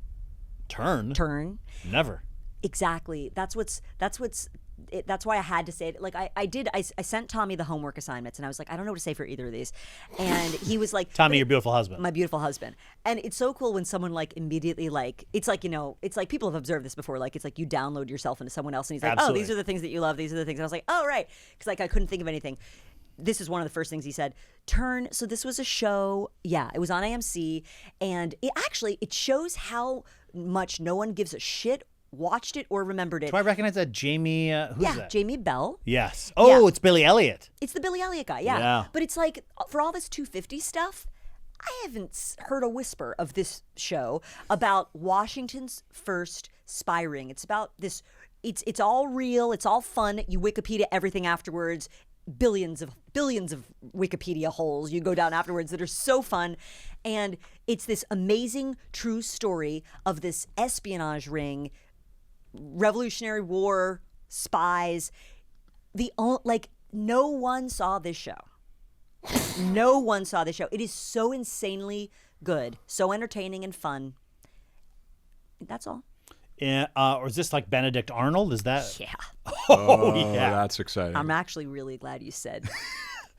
B: Turn? Never.
C: Exactly. That's why I had to say it. Like I sent Tommy the homework assignments, and I was like, I don't know what to say for either of these, and he was like,
B: Tommy, your beautiful husband.
C: my beautiful husband. And it's so cool when someone like immediately like, it's like, it's like people have observed this before. Like, it's like you download yourself into someone else, and he's like,
B: Absolutely.
C: oh, these are the things that you love. These are the things. And I was like, oh, right. Because like I couldn't think of anything. This is one of the first things he said. Turn. So this was a show. Yeah, it was on AMC, and it shows how much no one gives a shit, watched it or remembered it.
B: Do I recognize that Jamie? Who's that?
C: Jamie Bell.
B: Yes. Oh,
C: Yeah.
B: it's Billy Elliot.
C: It's the Billy Elliot guy, yeah.
B: Yeah.
C: But it's like, for all this 250 stuff, I haven't heard a whisper of this show about Washington's first spy ring. It's about this, it's all real, it's all fun. You Wikipedia everything afterwards. Billions of Wikipedia holes you go down afterwards that are so fun. And it's this amazing true story of this espionage ring, Revolutionary War, spies. No one saw this show. No one saw this show. It is so insanely good, so entertaining and fun. That's all.
B: Or is this like Benedict Arnold? Is that?
C: Yeah.
B: Oh, yeah.
A: That's exciting.
C: I'm actually really glad you said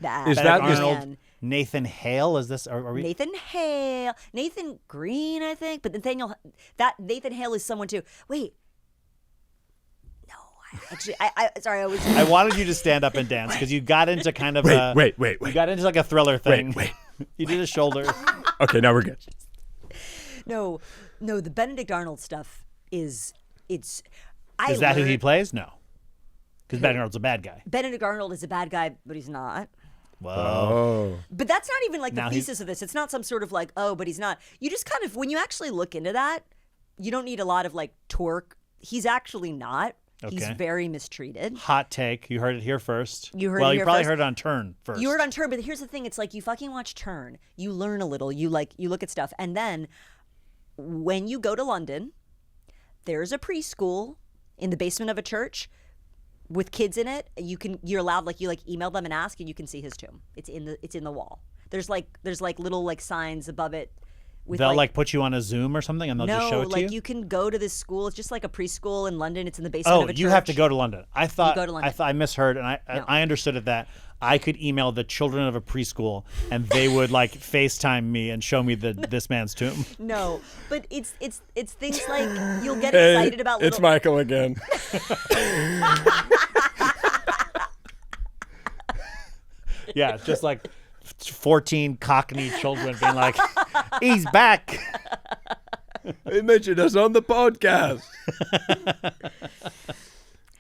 C: that.
A: Is
B: Benedict
A: that-
B: Arnold? Nathan Hale? Is this? Are we?
C: Nathan Hale, Nathan Green, I think, but Nathan Hale is someone too. Wait. No, sorry, I was.
B: I wanted you to stand up and dance because you got into kind of
A: Wait.
B: You got into like a thriller thing.
A: Wait.
B: You did a shoulder.
A: Okay, now we're good.
C: No, the Benedict Arnold stuff is
B: Is that who he plays? No, because Benedict Arnold's a bad guy.
C: Benedict Arnold is a bad guy, but he's not.
B: Whoa.
A: Oh.
C: But that's not even like the
B: Now
C: thesis of this. It's not some sort of like, oh, but he's not. You just kind of, when you actually look into that, you don't need a lot of like torque. He's actually not. He's
B: Okay.
C: very mistreated.
B: Hot take. You heard it here first.
C: You heard
B: well,
C: it
B: you
C: here
B: probably
C: first.
B: heard it on Turn first.
C: You heard on Turn, but here's the thing. It's like you fucking watch Turn. You learn a little. You look at stuff. And then when you go to London, there's a preschool in the basement of a church with kids in it. You're allowed, like, you email them and ask, and you can see his tomb. It's in the wall. There's little like signs above it. With
B: They'll like put you on a Zoom or something, and they'll just show it to you.
C: No, like you can go to this school. It's just like a preschool in London. It's in the basement
B: Oh,
C: of a church.
B: you have to go to London. I thought
C: go to London.
B: I misheard, and I understood it that I could email the children of a preschool, and they would like FaceTime me and show me this man's tomb.
C: No, but it's things like you'll get excited about.
A: It's Michael again.
B: Yeah, just like 14 Cockney children being like, "He's back."
A: They mentioned us on the podcast.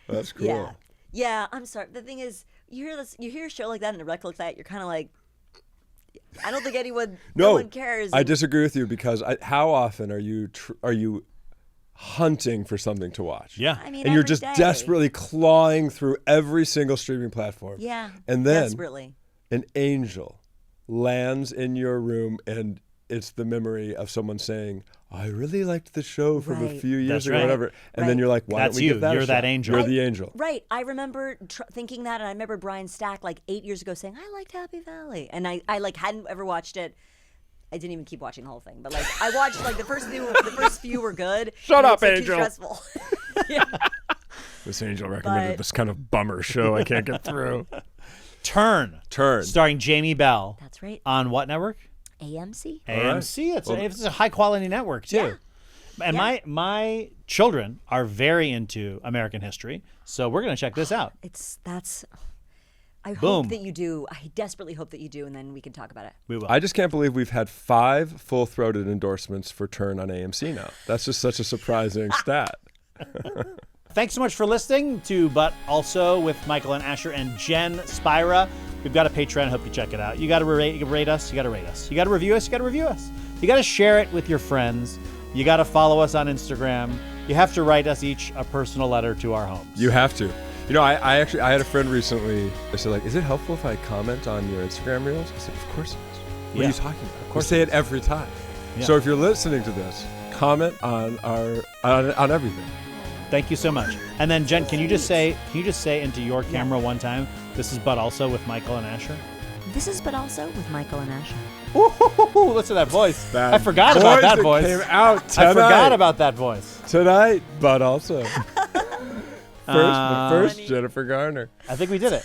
A: That's cool.
C: Yeah. I'm sorry. The thing is, you hear a show like that and a rec like that, you're kind of like, I don't think anyone.
A: No
C: one cares.
A: I disagree with you because how often are you hunting for something to watch?
B: Yeah.
C: I mean,
A: and you're
C: every
A: just
C: day.
A: desperately clawing through every single streaming platform.
C: Yeah.
A: And then
C: desperately.
A: an angel lands in your room and it's the memory of someone saying, I really liked the show from a
C: Right.
A: few years
B: That's
A: ago,
B: right.
A: whatever. And then
C: Right.
A: you're like, why
B: That's
A: don't we
B: you.
A: give that
B: You're
A: a
B: that
A: shot?
B: angel.
A: You're the angel.
C: Right. I remember thinking that, and I remember Brian Stack like 8 years ago saying, I liked Happy Valley. And I like hadn't ever watched it. I didn't even keep watching the whole thing, but like I watched like the first few were good.
A: Shut
C: and
A: up,
C: it's, like, too
A: Angel.
C: stressful. Yeah.
A: This angel recommended
C: But-
A: this kind of bummer show I can't get through.
B: Turn. Starring Jamie Bell.
C: That's right.
B: On what network?
C: AMC.
B: AMC. It's a high quality network too.
C: Yeah.
B: And my children are very into American history, so we're gonna check this out.
C: I
B: Boom.
C: hope that you do. I desperately hope that you do, and then we can talk about it.
B: We will.
A: I just can't believe we've had 5 full-throated endorsements for Turn on AMC now. That's just such a surprising stat.
B: Thanks so much for listening to But Also with Michael and Asher and Jen Spyra. We've got a Patreon. Hope you check it out. You got to rate us. You got to rate us. You got to review us. You got to review us. You got to share it with your friends. You got to follow us on Instagram. You have to write us each a personal letter to our homes.
A: You have to. You know, I actually had a friend recently. I said, like, is it helpful if I comment on your Instagram reels? I said, of course it is. What are you talking about? Of course, we say it every time.
B: Yeah.
A: So if you're listening to this, comment on on everything.
B: Thank you so much. And then Jen, can you just say into your camera one time, this is But Also with Michael and Asher?
C: This is But Also with Michael and Asher.
B: Ooh, listen to that voice.
A: That
B: I forgot about that
A: that
B: voice.
A: Came out tonight.
B: I forgot about that voice.
A: Tonight, but also. First Jennifer Garner.
B: I think we did it.